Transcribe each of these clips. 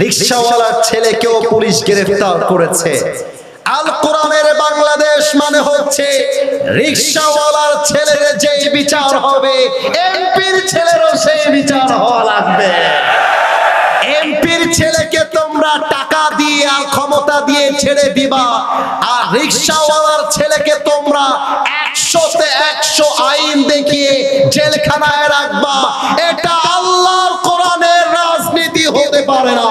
রিকশাওয়ালার ছেলেকেও পুলিশ গ্রেফতার করেছে। আল কোরআনের বাংলাদেশ মানে হচ্ছে রিকশাওয়ালার ছেলের যে বিচার হবে, এমপির ছেলেরও সেই বিচার হওয়া লাগবে। এমপির ছেলেকে তোমরা টাকা দিয়ে আর ক্ষমতা দিয়ে ছেড়ে দিবা, আর রিকশাওয়ালার ছেলেকে তোমরা 100তে 100 আইন দেখিয়ে জেলখানায় রাখবা। এটা আল্লাহর কোরআনের রাজনীতি হতে পারে না।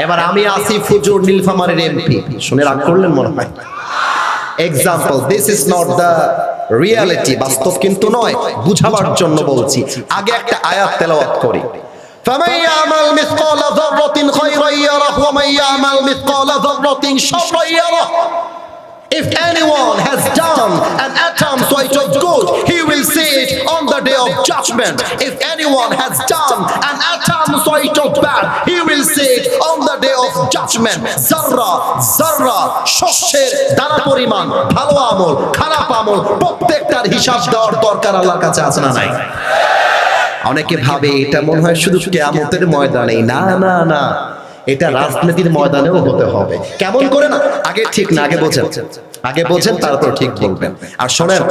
এবার আমি আসিফ হুজুর নীলফামারীর এমপি, শুনে রাগ করলেন মনে হয়। Example, this is not the reality, বাস্তব কিন্তু নয়, বুঝাবার জন্য বলছি। আগে একটা আয়াত তেলাওয়াত করি। فمن يعمل مثقال ذرة خيرا يره ومن يعمل مثقال ذرة شرا يره. If anyone has done an atom so it was good, he will see it on the day of judgment. If anyone has done an atom so it was bad, he will see it on the day of judgment. Zarra, zarra, শস্যের দানা পরিমাণ, ভালো আমল খারাপ আমল প্রত্যেকটার হিসাব দেওয়ার দরকার আল্লাহর কাছে আছে না নাই? অনেকে ভাবে এটা মনে হয় শুধু কিয়ামতের ময়দানে। না না না, এটা রাজনীতির ময়দানেও হতে হবে। কেমন করে না, আগে ঠিক না, আগে বোঝেন তারপর ঠিক বলবেন। আর শোনেন,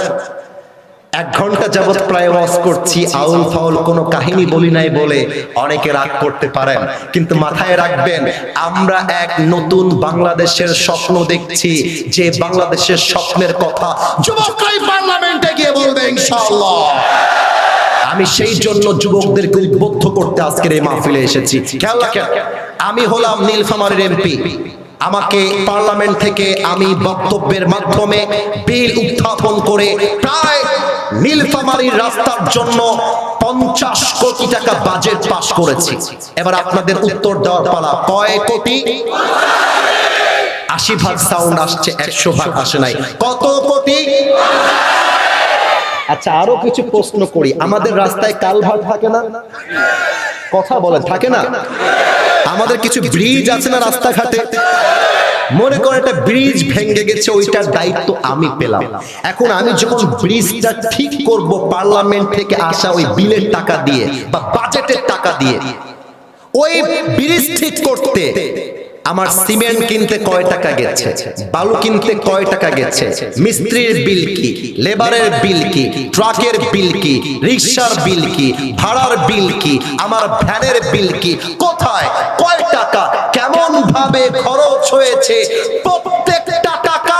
1 ঘন্টা যাবত প্রায় ওয়াজ করছি, আউল ফাউল কোনো কাহিনী বলি নাই বলে অনেকে রাগ করতে পারেন, কিন্তু মাথায় রাখবেন আমরা এক নতুন বাংলাদেশের স্বপ্ন দেখছি, যে বাংলাদেশের স্বপ্নের কথা যুবকরাই পার্লামেন্টে গিয়ে বলবে ইনশাআল্লাহ। আমি সেই জন্য যুবকদেরকে উদ্বুদ্ধ করতে আজকের এই মাহফিলে এসেছি। খেয়াল রাখেন, আমি হলাম নীলফামারীর এমপি। আমাকে পার্লামেন্ট থেকে আমি বক্তব্যের মাধ্যমে বিল উত্থাপন করে প্রায় নীলফামারীর রাস্তার জন্য 50 কোটি টাকা বাজেট পাস করেছি। এবার আপনাদের উত্তর দেওয়ার পালা, কয় কোটি? 80 ভাগ সাউন্ড আসছে, 100 ভাগ আসে নাই। কত কোটি? আচ্ছা, আরো কিছু প্রশ্ন করি। আমাদের রাস্তায় কালভার্ট থাকে না? কথা বলেন, থাকে না? আমাদের কিছু ব্রিজ আছে না রাস্তাঘাটে? মনে করেন একটা ব্রিজ ভেঙে গেছে, ওইটার দায়িত্ব আমি পেলাম। এখন আমি যখন ব্রিজটা ঠিক করব পার্লামেন্ট থেকে আসা ওই বিলের টাকা দিয়ে বা বাজেটের টাকা দিয়ে, ওই ব্রিজ ঠিক করতে আমার সিমেন্ট কিনতে কয় টাকা গেছে, বালু কিনতে কয় টাকা গেছে, মিস্ত্রির বিল কি, লেবারের বিল কি, ট্রাকের বিল কি, রিকশার বিল কি, ভাড়ার বিল কি, আমার ভ্যানের বিল কি, কোথায় কয় টাকা কেমন ভাবে খরচ হয়েছে, প্রত্যেকটা টাকা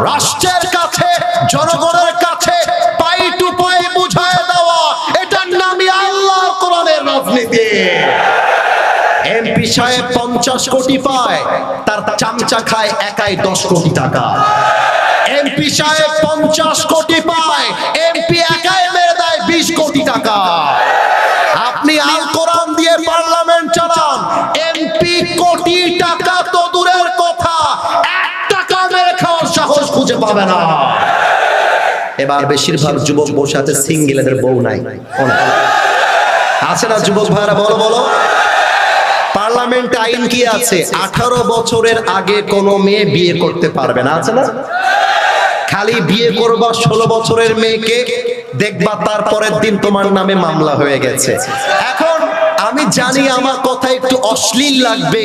রাষ্ট্রের কাছে জনগণের কাছে পাই টু পাই বুঝায় দেওয়া, এটার নামই আল্লাহর কোরআনের রাজনীতি। এমপি সাহেব 50 কোটি পায়, তার চামচা খায় একাই 10 কোটি টাকা। এমপি সাহেব 50 কোটি পায়, এমপি একাই মেরে দেয় 20 কোটি টাকা। আপনি আল কোরআন দিয়ে পার্লামেন্ট চালান, এমপি কোটি টাকা তো দূরের কথা, 1 টাকা মেরে খাওয়ার সাহস খুঁজে পাবে না। এবার বেশিরভাগ যুবক বসে আছে, সিঙ্গেলদের বউ নাই, আছে না যুবক ভাইরা? বলো বলো, পার্লামেন্টে আইন কি আছে? 18 বছরের আগে কোনো মেয়ে বিয়ে করতে পারবে না, আছে না? খালি বিয়ে করবা 16 বছরের মেয়েকে, দেখবা তারপরের দিন তোমার নামে মামলা হয়ে গেছে। এখন আমি জানি আমার কথা একটু অশ্লীল লাগবে,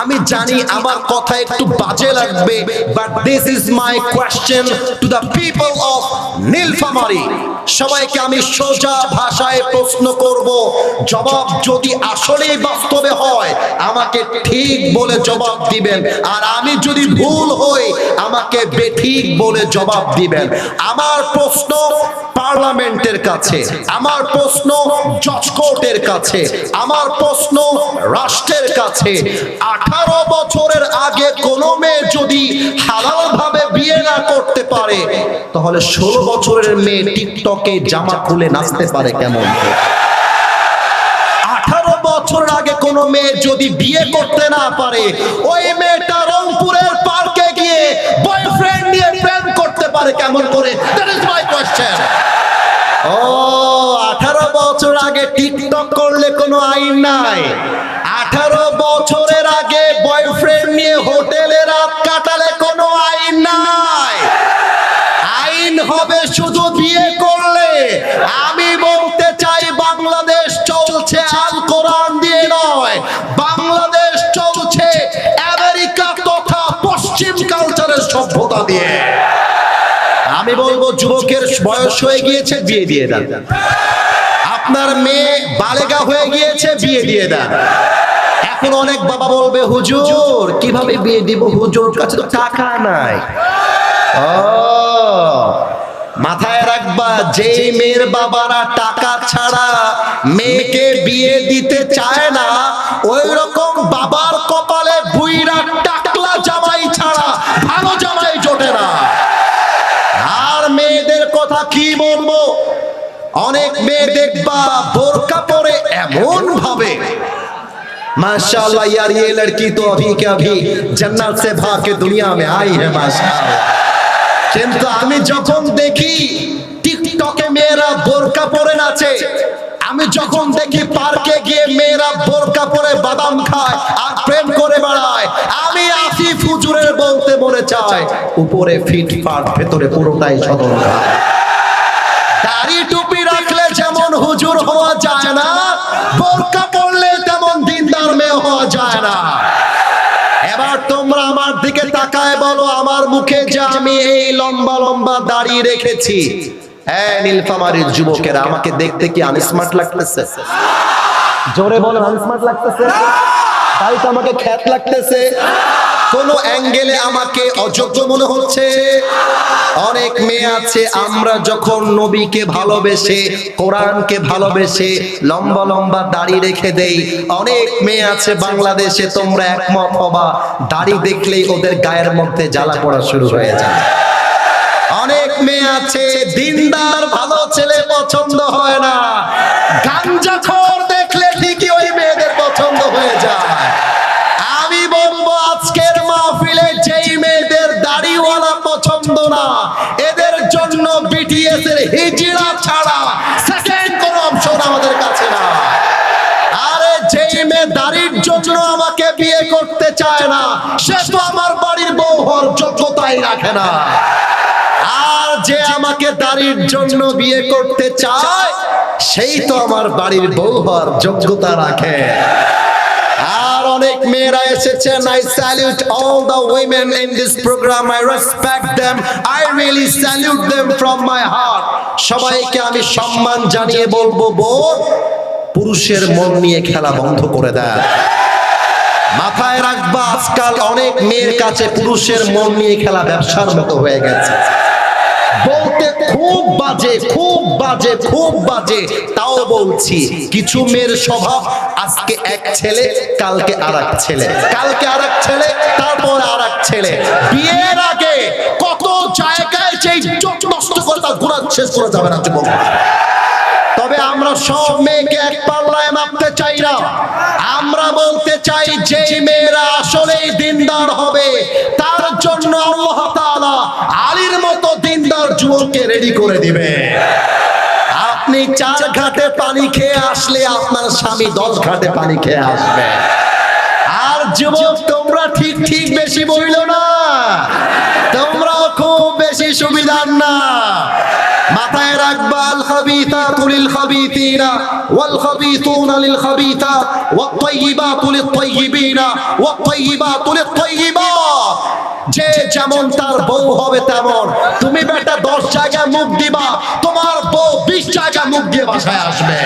আমি জানি আমার কথা একটু বাজে লাগবে, but this is my question to the people of Nilphamari. সবাইকে আমি সোজা ভাষায় প্রশ্ন করব, জবাব যদি আসলেই বাস্তবে হয় আমাকে ঠিক বলে জবাব দিবেন, আর আমি যদি ভুল হই আমাকে বেঠিক বলে জবাব দিবেন। আমার প্রশ্ন পার্লামেন্টের কাছে, আমার প্রশ্ন জজ কোর্টের কাছে, আমার প্রশ্ন রাষ্ট্রের কাছে। 18 বছরের আগে কোন মেয়ে যদি হালাল ভাবে বিয়ে না করতে পারে, তাহলে 16 বছরের মেয়ে টিকটকে জামা খুলে নাচতে পারে কেমন? 18 বছর আগে কোন মেয়ে যদি বিয়ে করতে না পারে, ওই মেয়েটা রংপুরের পার্কে গিয়ে বয়ফ্রেন্ড নিয়ে প্রেম করতে পারে কেমন করে? That is my question. ও 18 বছর আগে টিকটক করলে কোনো আইন নাই, 18 বছরের আগে বয়ফ্রেন্ড নিয়ে হোটেলে রাত কাটালে কোনো আইন নাই। আইন হবে শুধু বিয়ে করলে। আমি বলতে চাই বাংলাদেশ চলছে আল কোরআন দিয়ে নয়, সভ্যতা দিয়ে। আমি বলবো যুবকের বয়স হয়ে গিয়েছে, বিয়ে দিয়ে দেন। আপনার মেয়ে বালেগা হয়ে গিয়েছে, বিয়ে দিয়ে দেন। এখন অনেক বাবা বলবে হুজুর কিভাবে বিয়ে দিব, হুজুর কাছে তো টাকা নাই। ও মাথায় রাখবা, যে মেয়ের বাবারা টাকা ছাড়া মেয়েকে বিয়ে দিতে চায় না, ওই রকম বাবার কপালে বুইরা টাকলা জামাই ছাড়া ভালো জামাই জোটে না। আর মেয়েদের কথা কি বলবো, অনেক মেয়ে দেখবা বোরকা পরে এমন ভাবে, माशाअल्लाह यार ये लड़की तो अभी के अभी जन्नत से भाग के दुनिया में आई है माशाअल्लाह। কিন্তু আমি যখন দেখি টিকটকে মেয়েরা বোরকা পরে নাচে, আমি যখন দেখি পার্কে গিয়ে মেয়েরা বোরকা পরে বাদাম খায় আর প্রেম করে বেড়ায়, আমি আসিফ হুজুরের বলতে মনে চায় উপরে ফিটফাট ভেতরে পুরোটাই সদরঘাট। দাড়ি টুপি রাখলে যেমন হুজুর হওয়া যায় না, বোরকা পরলে তেমন দিনদার মেয়ে হওয়া যায় না। এবার তোমরা আমার দিকে তাকায় বলো, আমার মুখে যে আমি এই লম্বা লম্বা দাড়ি রেখেছি, হ্যাঁ নীলফামারীর যুবকেরা আমাকে দেখতে কি আনস্মার্ট লাগতেছে? জোরে বলো, আনস্মার্ট লাগতেছে? তাই তো আমাকে খ্যাত লাগতেছে? কোন অ্যাঙ্গেলে আমাকে অযোগ্য মনে হচ্ছে? অনেক মেয়ে আছে আমরা যখন নবীকে ভালোবেসে, কোরআনকে ভালোবেসে লম্বা লম্বা দাড়ি রেখে দেই, অনেক মেয়ে আছে বাংলাদেশে, তোমরা একমত হবা, দাড়ি দেখলেই ওদের গায়ের মধ্যে জ্বালা পড়া শুরু হয়ে যায়। অনেক মেয়ে আছে দিনদার ভালো ছেলে পছন্দ হয় না, গাঞ্জাখোর দেখলে ঠিকই ওই মেয়েদের পছন্দ হয়ে যায়। আমি বলবো আজকের মাহফিলে যেই মেয়েদের দাড়িওয়ালা পছন্দ না, এদের জন্য বিটিএস এর হিজড়া ছাড়া সেকেন্ড কোন অপশন আমাদের কাছে না। আরে যেই মেয়ে দাড়ির জন্য আমাকে বিয়ে করতে চায় না, সে তো আমার বাড়ির বউ হওয়ার যোগ্যতাই রাখে না। আর যে আমাকে দাড়ির জন্য বিয়ে করতে চায়, সেই তো আমার বাড়ির বউ হওয়ার যোগ্যতা রাখে। আর অনেক মেয়েরা এসেছেন, I salute all the women in this program, I respect them, I really salute them from my heart। সবাইকে আমি সম্মান জানিয়ে বলবো, বোন পুরুষের মন নিয়ে খেলা বন্ধ করে দেন। মাথায় রাখবা, আজকাল অনেক মেয়ের কাছে পুরুষের মন নিয়ে খেলা ব্যবসার মতো হয়ে গেছে। বলতে খুব বাজে, খুব বাজে, খুব বাজে, তাও বলছি কিছু মেয়ের স্বভাব, আজকে এক ছেলে, কালকে আরেক ছেলে, কালকে আরেক ছেলে, তারপর আরেক ছেলে। বিয়ের আগে কত জায়গায় যে ইজ্জত নষ্ট করে তার গুনাহ শেষ করে যাবে না যুবক। তবে আমরা সব মেয়েকে এক পাল্লায় মাপতে চাই না। আমরা বলতে চাই যে মেয়েরা আসলেই দিনদার হবে, তার জন্য আল্লাহ তাআলা আলীর মতো দিনদার যুবককে রেডি করে দিবে। আপনি 4 ঘাটে পানি খেয়ে আসলে আপনার স্বামী 10 ঘাটে পানি খেয়ে আসবে। আর যুবক তোমরা ঠিক ঠিক বেশি বইলো না, তোমরাও খুব বেশি সুবিধার না। মাথায় রাখবা, আল খাবিতাতু লিল খাবিতিনা ওয়াল খাবিতুনা লিল খাবিতাত ওয়াত তাইয়িবাতু লিত তাইয়িবিনা ওয়াত তাইয়িবাতু লিত তাইয়িবাত। যে যেমন তার বউ হবে তেমন। তুমি বেটা 10 জায়গায় মুখ দিবা, তোমার বউ 20 জায়গায় মুখ দিয়ে বাসায় আসবে।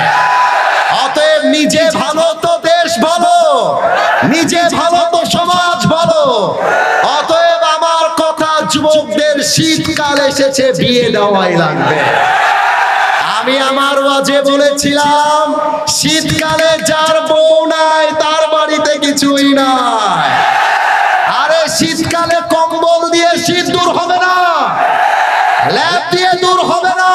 অতএব নিজে ভালো তো দেশ ভালো, নিজে ভালো তো সমাজ ভালো। অতএব আমার কথা, যুবকদের শীতকাল এসেছে, বিয়ে দেওয়াই লাগবে। আমি আমার ওয়াজে বলেছিলাম, শীতকালে যার বউ নাই তার বাড়িতে কিছুই নাই। আরে শীতকালে কম্বল দিয়ে শীত দূর হবে না, ল্যাপ দিয়ে দূর হবে না।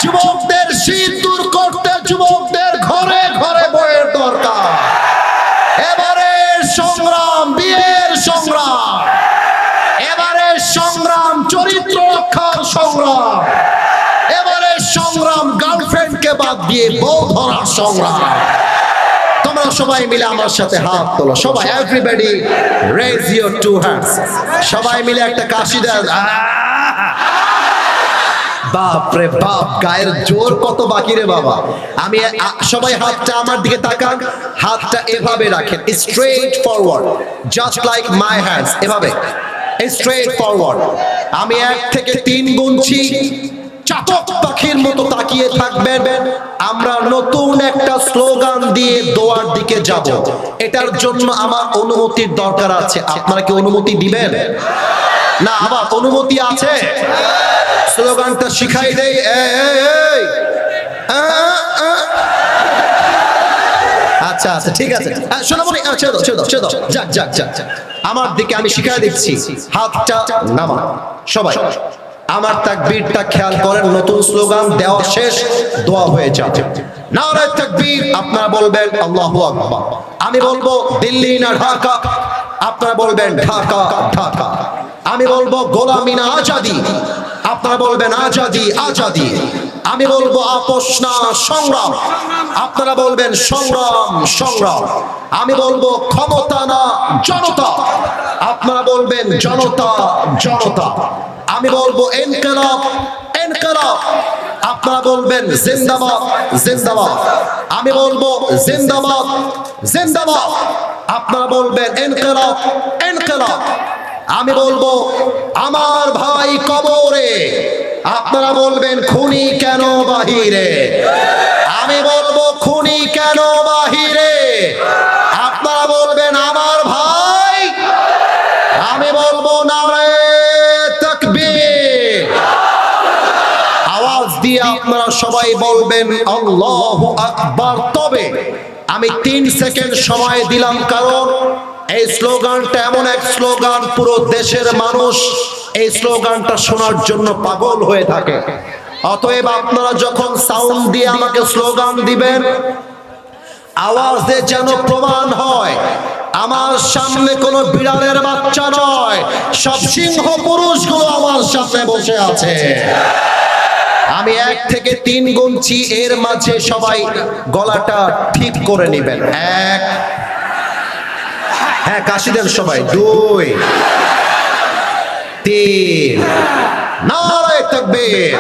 যুবকদের শীত দূর করতে যুবকদের ঘরে ঘরে বইয়ের দরকার। এবারে সংগ্রাম বিয়ের সংগ্রাম, এবারে সংগ্রাম চরিত্র রক্ষার সংগ্রাম, এবারে সংগ্রাম গার্লফ্রেন্ডকে বাদ দিয়ে বউ ধরার সংগ্রাম। তোমরা সবাই মিলে আমার সাথে হাত তোলো, সবাই, এভরিবডি রেজ ইওর 2 হ্যান্ডস। সবাই মিলে একটা কাশি দেন। বাপ রে বাপ, গায়ের জোর কত বাকি রে বাবা। আমি সবাই হাতটা আমার দিকে তাকান, হাতটা এভাবে রাখেন, straight forward, just like my hands, এভাবে স্ট্রেট ফরওয়ার্ড। আমি 1 থেকে 3 গুনছি, চাতক পাখির মতো তাকিয়ে থাকবেন। আমরা নতুন একটা স্লোগান দিয়ে দোয়ার দিকে যাব। এটার জন্য আমার অনুমতির দরকার আছে। আপনারা কি অনুমতি দিবেন? না, আমার অনুমতি আছে। স্লোগানটা শিখাই দেই। আচ্ছা আচ্ছা, ঠিক আছে। সোনামণি, যাক যাক যাক, আমার দিকে আমি শিখাই দিচ্ছি। হাতটা নামা সবাই। আমার তাকবীরটা খেয়াল করেন। নতুন স্লোগান দেওয়া শেষ, দোয়া হয়ে যাবে। নারে তাকবীর, আপনারা বলবেন আল্লাহু আকবার। আমি বলবো দিল্লি না ঢাকা, আপনারা বলবেন ঢাকা ঢাকা। আমি বলবো গোলামি না আজাদি, আপনারা বলবেন আজাদি আজাদি। আমি বলবো আপোষ না সংগ্রাম, আপনারা বলবেন সংগ্রাম সংগ্রাম। আমি বলবো ক্ষমতা না জনতা, আপনারা বলবেন জনতা জনতা। আমি বলবো ইনকিলাব ইনকিলাব, আপনারা বলবেন জিন্দাবাদ জিন্দাবাদ। আমি বলবো জিন্দাবাদ জিন্দাবাদ, আপনারা বলবেন ইনকিলাব ইনকিলাব। আমি বলবো আমার ভাই কবরে, আপনারা বলবেন খুনি কেন বাহিরে। আমি বলবো খুনি কেন বাহিরে, আপনারা বলবেন আমার ভাই। আমি বলবো নারে তাকবীর। আওয়াজ দিয়ে আপনারা সবাই বলবেন আল্লাহু আকবার। তবে আমি 3 সেকেন্ড সময় দিলাম, কারণ এই স্লোগানটা এমন এক স্লোগান, পুরো দেশের মানুষ এই স্লোগানটা শোনার জন্য পাগল হয়ে থাকে। অতএব আপনারা যখন সাউন্ড দিয়ে আমাকে স্লোগান দিবেন, আওয়াজে যেন প্রমাণ হয় আমার সামনে কোনো বিড়ালের বাচ্চা নয়, সব সিংহ পুরুষগুলো আমার সামনে বসে আছে। আমি 1 থেকে 3 গুনছি, এর মাঝে সবাই গলাটা ঠিক করে নেবেন। 1, হ্যাঁ কাশি দেন সবাই। 2, 3, নারে তাকবীর।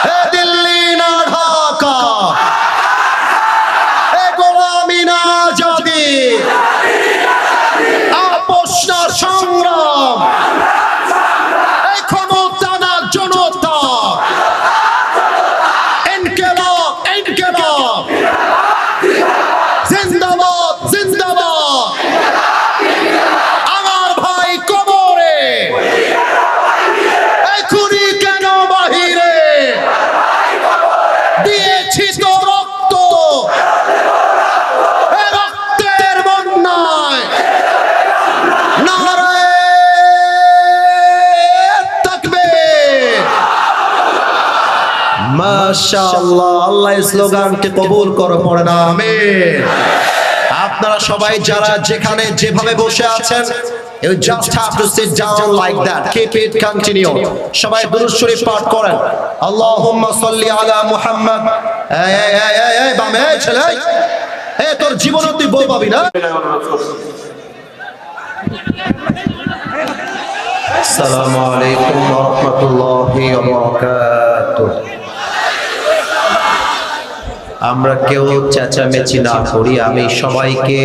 হে দিল্লি না ঢাকা, হে গোলামি না আজাদি, আপোষ না সংগ্রাম, এই ক্ষমতা না জনতা, ইনকিলাব ইনকিলাব, জিন্দাবাদ জিন্দাবাদ। আমার ভাই কবরে, এই খুনি কেন বাহিরে, দিয়েছি তো রক্ত, এই রক্তের বন্যায় নারে তাকবীর। মাশাআল্লাহ, আল্লাহ এই স্লোগানকে কবুল করো, পড়ে না আমিন। আপনারা সবাই যারা যেখানে যেভাবে বসে আছেন, you just have to sit down like that. Keep it continue. সবাই দুরূদ শরীফ পাঠ করেন। আল্লাহুম্মা সাল্লি আলা মুহাম্মদ। এই বামে ছেলে, এই তোর জীবনে তুই বই পাবি না। আসসালামু আলাইকুম ওয়া রাহমাতুল্লাহি ওয়া বারাকাতুহু। আমরা কেউ চেঁচামেচি না করি। আমি সবাইকে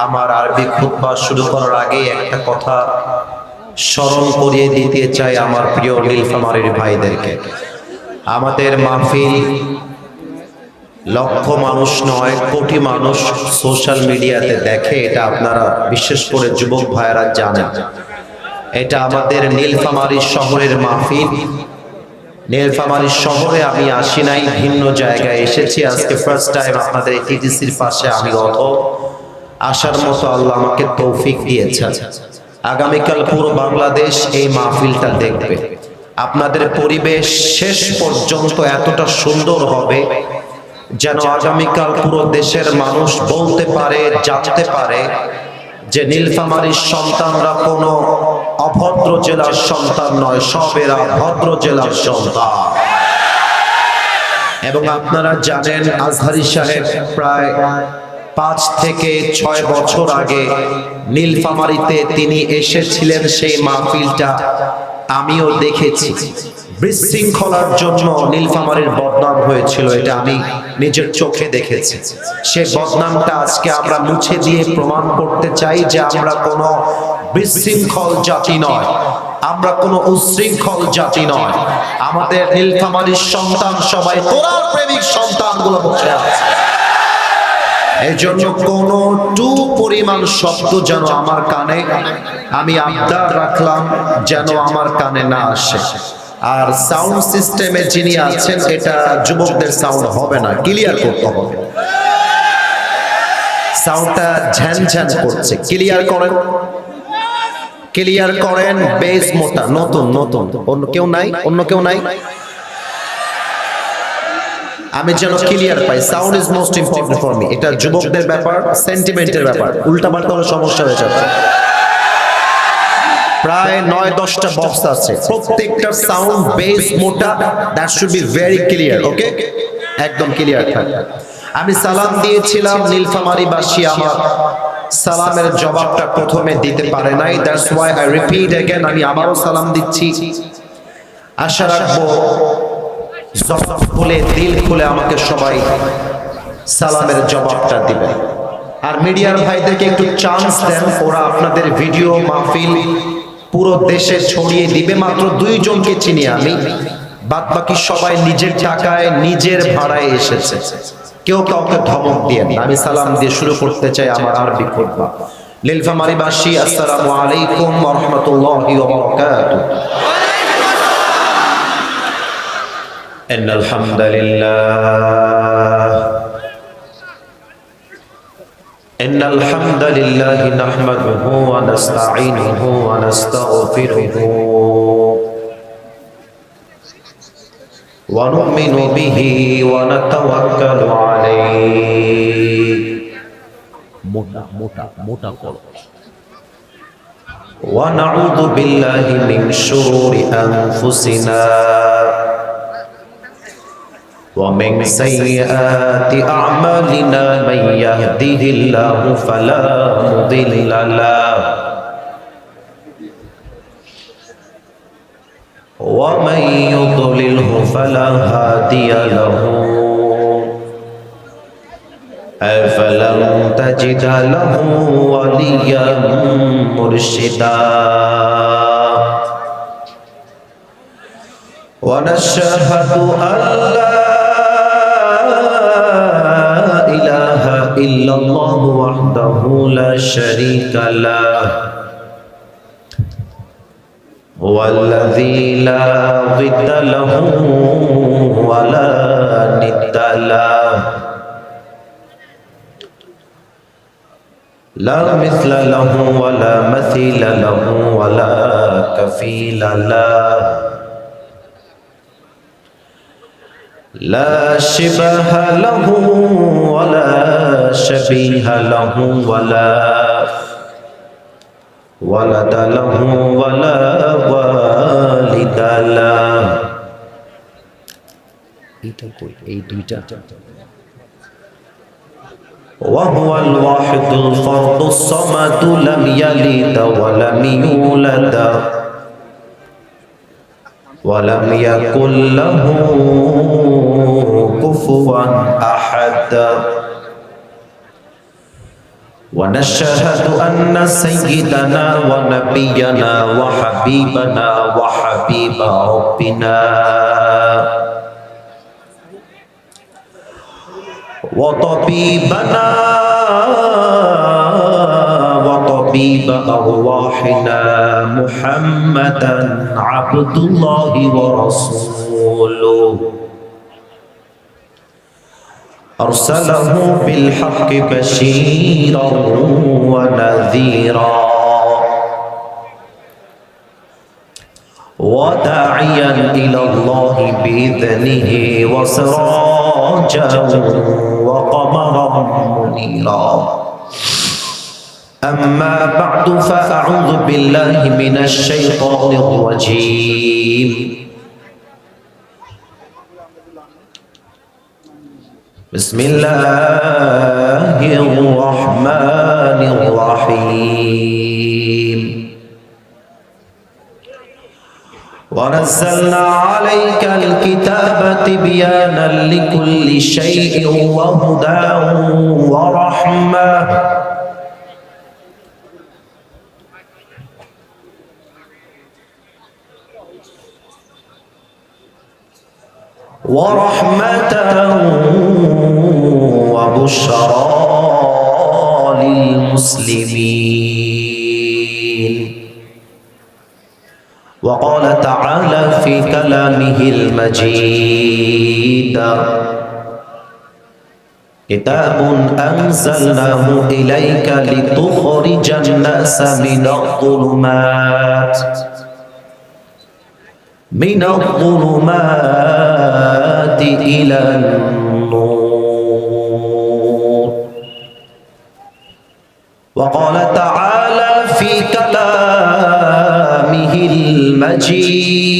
আমার আরবি খুতবা শুরু করার আগে একটা কথা স্মরণ করিয়ে দিতে চাই আমার প্রিয় নীলফামারীর ভাইদেরকে। আমাদের মাহফিল লক্ষ মানুষ নয়, কোটি মানুষ সোশ্যাল মিডিয়াতে দেখে, এটা আপনারা বিশেষ করে যুবক ভাইয়েরা জানেন। এটা আমাদের নীলফামারী শহরের মাহফিল। নীলফামারী শহরে আমি আসি নাই, ভিন্ন জায়গায় এসেছি। আজকে ফার্স্ট টাইম আপনাদের টিটিসির পাশে আমি আসার মতো আল্লাহ আমাকে তৌফিক দিয়েছেন। আগামীকাল পুরো বাংলাদেশ এই মাহফিলটা দেখবে। আপনাদের পরিবেশ শেষ পর্যন্ত এতটা সুন্দর হবে যেন আগামীকাল পুরো দেশের মানুষ বলতে পারে, জানতে পারে যে নীলফামারীর সন্তানরা কোনো অভদ্র জেলার সন্তান নয়, সবেরা ভদ্র জেলার সন্তান। এবং আপনারা জানেন আজহারী সাহেব প্রায় 5 থেকে 6 বছর আগে নীলফামারীতে তিনি এসেছিলেন। সেই মাহফিলটা আমিও দেখেছি। বিশৃঙ্খলার জন্য নীলফামারীর বদনাম হয়েছিল, এটা আমি নিজের চোখে দেখেছি। সে বদনামটা আজকে আমরা মুছে দিয়ে প্রমাণ করতে চাই যে আমরা কোনো বিশৃঙ্খল জাতি নয়, আমরা কোনো উশৃঙ্খল জাতি নয়। আমাদের নীলফামারীর সন্তান সবাই কোরআন প্রেমিক সন্তানগুলো বসে আছে। এই জন্য কোন টু পরিমাণ শব্দ যেন আমার কানে, আমি আবদার রাখলাম যেন আমার কানে না আসে। আর সাউন্ড সিস্টেমে যিনি আছেন, এটা যুবকদের সাউন্ড হবে না, ক্লিয়ার করতে হবে। সাউন্ডটা ঝ্যানঝ্যান করছে, ক্লিয়ার করেন, ক্লিয়ার করেন। বেস মোটা, নতুন নতুন, অন্য কেউ নাই, অন্য কেউ নাই, আমি যেন clear pi. Sound is most important for me. এটা যুবকদের ব্যাপার, সেন্টিমেন্টের ব্যাপার, উল্টাপাল্টা হলে সমস্যা হয়ে যাবে। প্রায় 9-10টা বক্স আছে, প্রত্যেকটার সাউন্ড বেস মোটা, that should be very clear. Okay, একদম ক্লিয়ার থাকে। আমি সালাম দিয়েছিলাম, নীলফামারীবাসী আমার সালামের জবাবটা প্রথমে দিতে পারে নাই, that's why I repeat again. আমি আবারও সালাম দিচ্ছি, আশা রাখবো জবাব খুলে, দিল খুলে আমাকে সবাই সালামের জবাবটা দিবেন। আর মিডিয়ার ভাইদেরকে একটু চান্স দেন, ওরা আপনাদের ভিডিও মাহফিল পুরো দেশে ছড়িয়ে দিবে। মাত্র 2 জনকে চিনি আমি, বাদ বাকি সবাই নিজের টাকায় নিজের ভাড়ায় এসেছে, কেউ কাউকে ধমক দিয়ে না। আমি সালাম দিয়ে শুরু করতে চাই আমার আরবি খুতবা। নীলফামারীবাসী, আসসালামু আলাইকুম ওয়া রাহমাতুল্লাহি ওয়া বারাকাতুহু। إن الحمد لله نحمده ونستعينه ونستغفره ونؤمن به ونتوكل عليه ونعوذ بالله من شرور أنفسنا ومن سيئات أعمالنا من يهده الله فلا مضل له ومن يضلله فلا هادي له فلن تجد له وليا مرشدا ونشهد أن لا إله إلا الله وحده لا شريك له هو الذي لا ضد له ولا ند له لا مثل له ولا مثيل له ولا كفيل له لا شبه له ولا شبيه له ولا ولد له ولا والد له وهو الواحد الفرد الصمد لم يلد ولم يولد ولم يكن له كفوا أحد ونشهد أن سيدنا ونبينا وحبيبنا وحبيب ربنا وطبيبنا وطبيب أرواحنا محمدا عبد الله ورسوله أرسله بالحق بشيرا ونذيرا وداعيا إلى الله بإذنه وسراجا وقمرا منيرا أما بعد فأعوذ بالله من الشيطان الرجيم بسم الله الرحمن الرحيم ونزلنا عليك الكتاب تبيانا لكل شيء وهدى ورحمة ورحمة وبشرى للمسلمين. وقال تعالى في كلامه المجيد: كتاب أنزلناه إليك لتخرج الناس من الظلمات إلى النور. وقال تعالى في كلامه المجيد: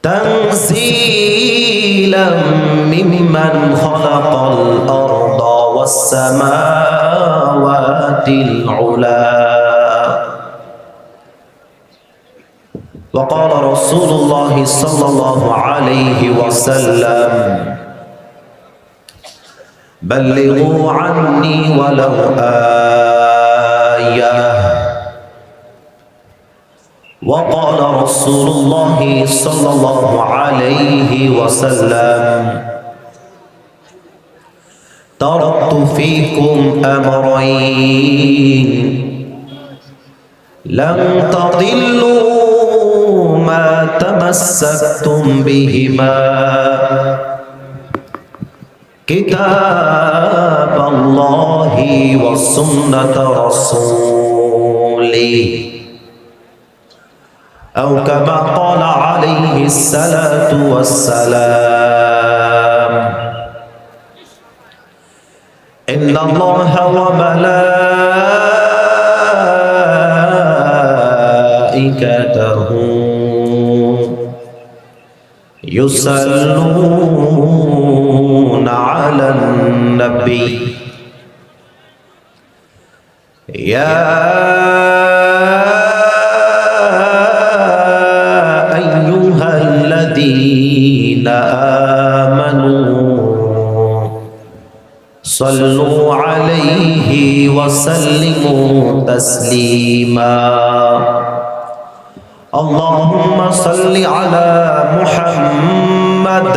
تنزيلا ممن خلق الأرض والسماوات العلى. وقال رسول الله صلى الله عليه وسلم: بلغوا عني ولو آية. وقال رسول الله صلى الله عليه وسلم: تركت فيكم أمرين لن تضلوا ما تمسكتم بهما، كتاب الله وسنة رسوله، أو كما قال عليه الصلاة والسلام: إن الله وملائكته يصلون على النبي يا أيها الذين آمنوا صلوا عليه وسلموا تسليما. اللهم صل على محمد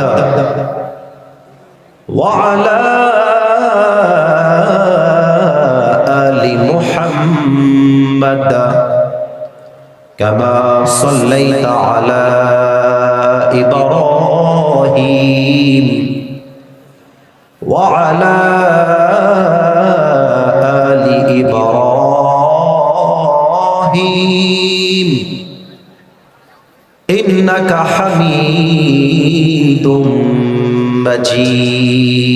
وعلى آل محمد كما صليت على إبراهيم وعلى آل إبراهيم إنك حميد مجيد.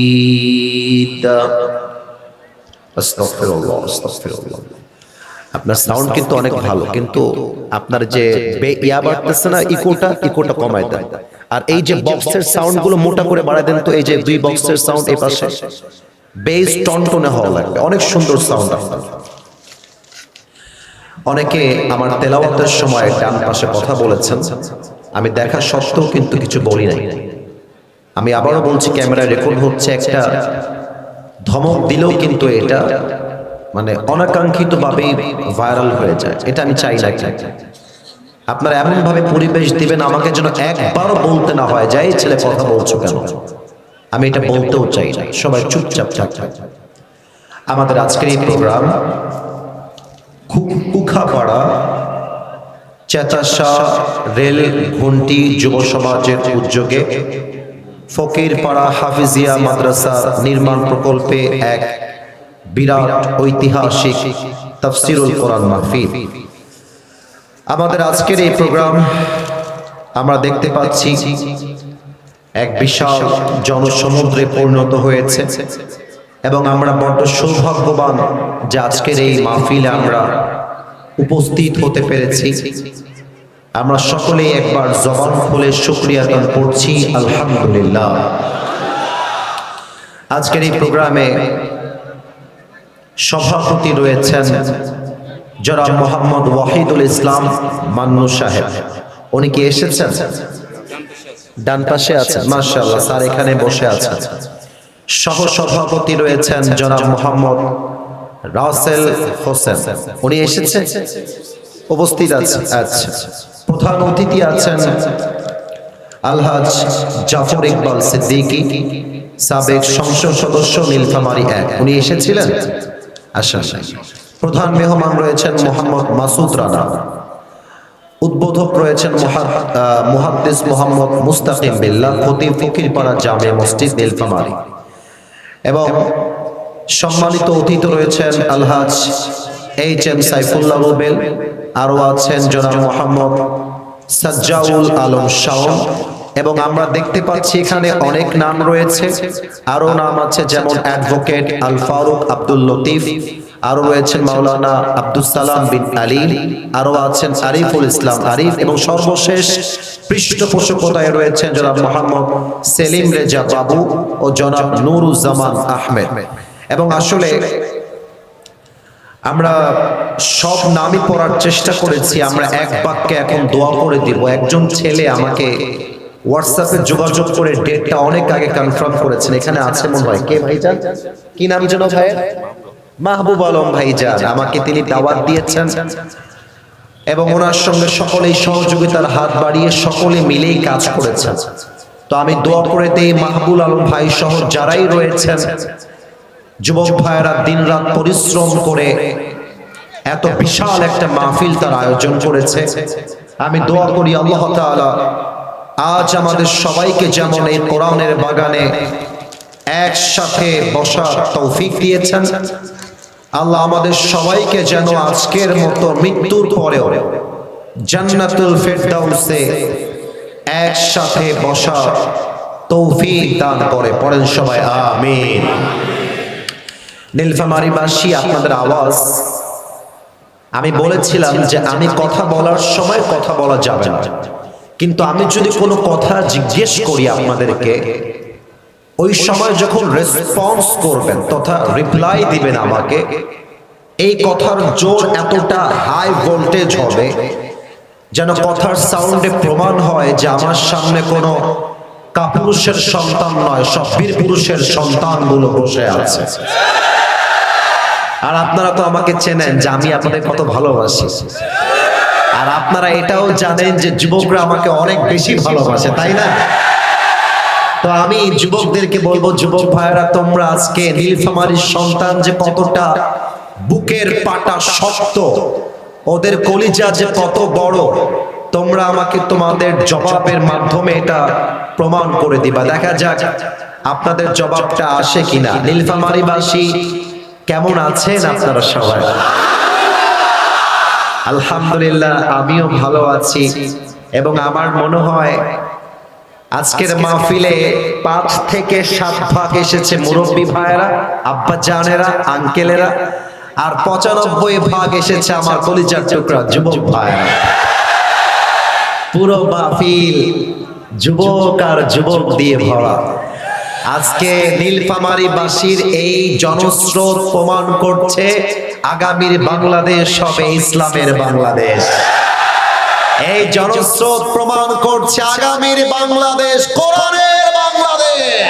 আস্তাগফিরুল্লাহ আস্তাগফিরুল্লাহ। আপনার সাউন্ড কিন্তু অনেক ভালো, কিন্তু আপনার যে ইয়া বাড়তেছে না, ইকোটা কমায় দেন। আর এই যে বক্সের সাউন্ড গুলো মোটা করে বাড়ায় দেন তো। এই যে দুই বক্সের সাউন্ড এই পাশে বেস টনটনে হওয়া লাগবে, অনেক সুন্দর সাউন্ড আপনার। অনেকে আমার তেলাওয়াতের সময় ডান পাশে কথা বলেছেন, আমি দেখা সত্ত্বেও কিন্তু কিছু বলি নাই। আমি আবারও বলছি, ক্যামেরায় রেকর্ড হচ্ছে, একটা ধমক দিলেও কিন্তু এটা মানে অনাকাঙ্ক্ষিত ভাবে ভাইরাল হয়ে যায়। এটা আমি চাই না। আপনারা এমন ভাবে পরিবেশ দিবেন আমাকে যেন একবারও বলতে না হয় যে এই ছেলে কথা বলছো কেন। আমি এটা বলতেও চাই না, সবাই চুপচাপ থাকবে। আমাদের আজকের এই প্রোগ্রাম কুখাপাড়া চেতাসা রেল ঘন্টি যুব সমাজের উদ্যোগে ফকিরপাড়া হাফিজিয়া মাদ্রাসা নির্মাণ প্রকল্পে এক বিরাট ঐতিহাসিক তাফসিরুল কোরআন মাহফিল। আমাদের আজকের এই প্রোগ্রাম আমরা দেখতে পাচ্ছি এক বিশাল জনসমুদ্রে পরিণত হয়েছে, এবং আমরা বড় সৌভাগ্যবান যে আজকের এই মাহফিলে আমরা উপস্থিত হতে পেরেছি। আমরা সকলেই একবার জবান খুলে শুকরিয়া আদান করছি, আলহামদুলিল্লাহ। আজকের এই প্রোগ্রামে সভাপতি রয়েছেন জনাব মোহাম্মদ ওয়াহিদুল ইসলাম মান্নু সাহেব। উনি কি এসেছেন? ডান পাশে আছেন, মাশাআল্লাহ স্যার এখানে বসে আছেন। সহ সভাপতি রয়েছেন জনাব মোহাম্মদ রাসেল হোসেন, উনি এসেছেন। উপস্থিত আছে? আচ্ছা, প্রধান অতিথি আছেন আলহাজ জাফর ইকবাল সিদ্দিকী, সাবেক সংসদ সদস্য নীলফামারী 1, উনি এসেছিলেন? আসেন। প্রধান মেহমান রয়েছেন মোহাম্মদ মাসুদ রানা, উদ্বোধক রয়েছেন মুহাদ্দিস মোহাম্মদ মুস্তাকিম বিল্লাহ, খতিব ফকিরপাড়া জামে মসজিদ নীলফামারী, এবং সম্মানিত অতিথি রয়েছেন আলহাজ HM সাইফুল্লাহ রুবেল, আরও আছেন জনাব মোহাম্মদ সাজ্জাউল আলম শাওন, এবং আমরা দেখতে পাচ্ছি এখানে অনেক নাম রয়েছে, আরও নাম আছে যেমন অ্যাডভোকেট আল ফারুক আব্দুল লতিফ, আরও রয়েছেন মাওলানা আব্দুল সালাম বিন আলী, আরও আছেন আরিফুল ইসলাম আরিফ, এবং সর্বশেষ পৃষ্ঠপোষকতায় রয়েছেন জনাব মোহাম্মদ সেলিম রেজা বাবু ও জনাব নুরুজ্জামান আহমেদ। এবং আসলে আমরা সব নামই পড়ার চেষ্টা করেছি, আমরা এক বাক্যে এখন দোয়া করে দিব। একজন ছেলে আমাকে হোয়াটসঅ্যাপে যোগাযোগ করে ডেটটা অনেক আগে কনফার্ম করেছেন, এখানে আছে মনে হয়, কে ভাইজান, কি নাম যেন ভাইয়ের? মাহবুব আলম ভাইজান, আমাকে তিনি দাওয়াত দিয়েছেন এবং ওনার সঙ্গে সকলেই সহযোগিতার হাত বাড়িয়ে সকলে মিলেই কাজ করেছেন। তো আমি দোয়া করে দেই মাহবুব আলম ভাই সহ যারাই রয়েছেন, যুবক ভাইয়েরা দিনরাত পরিশ্রম করে এত বিশাল একটা মাহফিল তার আয়োজন করেছে। আমি দোয়া করি আল্লাহ তাআলা আজ আমাদের সবাইকে যেমন এই কোরআনের বাগানে একসাথে বসার তৌফিক দিয়েছেন, আল্লাহ আমাদের সবাইকে যেন আজকের মতো মৃত্যুর পরেও জান্নাতুল ফেরদাউসে একসাথে বসার তৌফিক দান করে। পড়েন সবাই আমিন। নীলফামারীবাসী, আপনাদের আওয়াজ, আমি বলেছিলাম যে আমি কথা বলার সময় কথা বলা যাবে না, কিন্তু আমি যদি কোনো কথা জিজ্ঞেস করি আপনাদেরকে, ওই সময় যখন রেসপন্স করবেন তথা রিপ্লাই দিবেন আমাকে, এই কথার জোর এতটা হাই ভোল্টেজ হবে যেন কথার সাউন্ডে প্রমাণ হয় যে আমার সামনে কোনো কাপুরুষের সন্তান নয়, সব বীর পুরুষের সন্তানগুলো বসে আছে। আর আপনারা তো আমাকে চেনেন যে আমি আপনাদের কত ভালোবাসি, আর আপনারা এটাও জানেন যে যুবকরা আমাকে অনেক বেশি ভালোবাসে, তাই না? তো আমি যুবকদেরকে বলবো, যুবক ভাইরা, তোমরা আজকে নীলফামারীর সন্তান যে কতটা বুকের পাটা শক্ত, ওদের কলিজা যে কত বড়, তোমরা আমাকে তোমাদের জবাবের মাধ্যমে এটা প্রমাণ করে দিবা। দেখা যাক আপনাদের জবাবটা আসে কিনা। নীলফামারীবাসী কেমন আছেন আপনারা সবাই? আলহামদুলিল্লাহ, আমিও ভালো আছি, এবং আমার মনে হয় আজকের মাহফিলে 5 থেকে 7 ভাগ এসেছে মুরব্বী ভাইয়েরা, আব্বা জানেরা, আঙ্কেলেরা, আর 95 ভাগ এসেছে আমার কলিজার টুকরা যুবক ভাইয়েরা। পুরো মাহফিল যুবক আর যুবক দিয়ে ভরা। আজকে নীলফামারীবাসীর এই জনস্রোত প্রমাণ করছে আগামীর বাংলাদেশ হবে ইসলামের বাংলাদেশ। এই জনস্রোত প্রমাণ করছে আগামীর বাংলাদেশ কোরআনের বাংলাদেশ।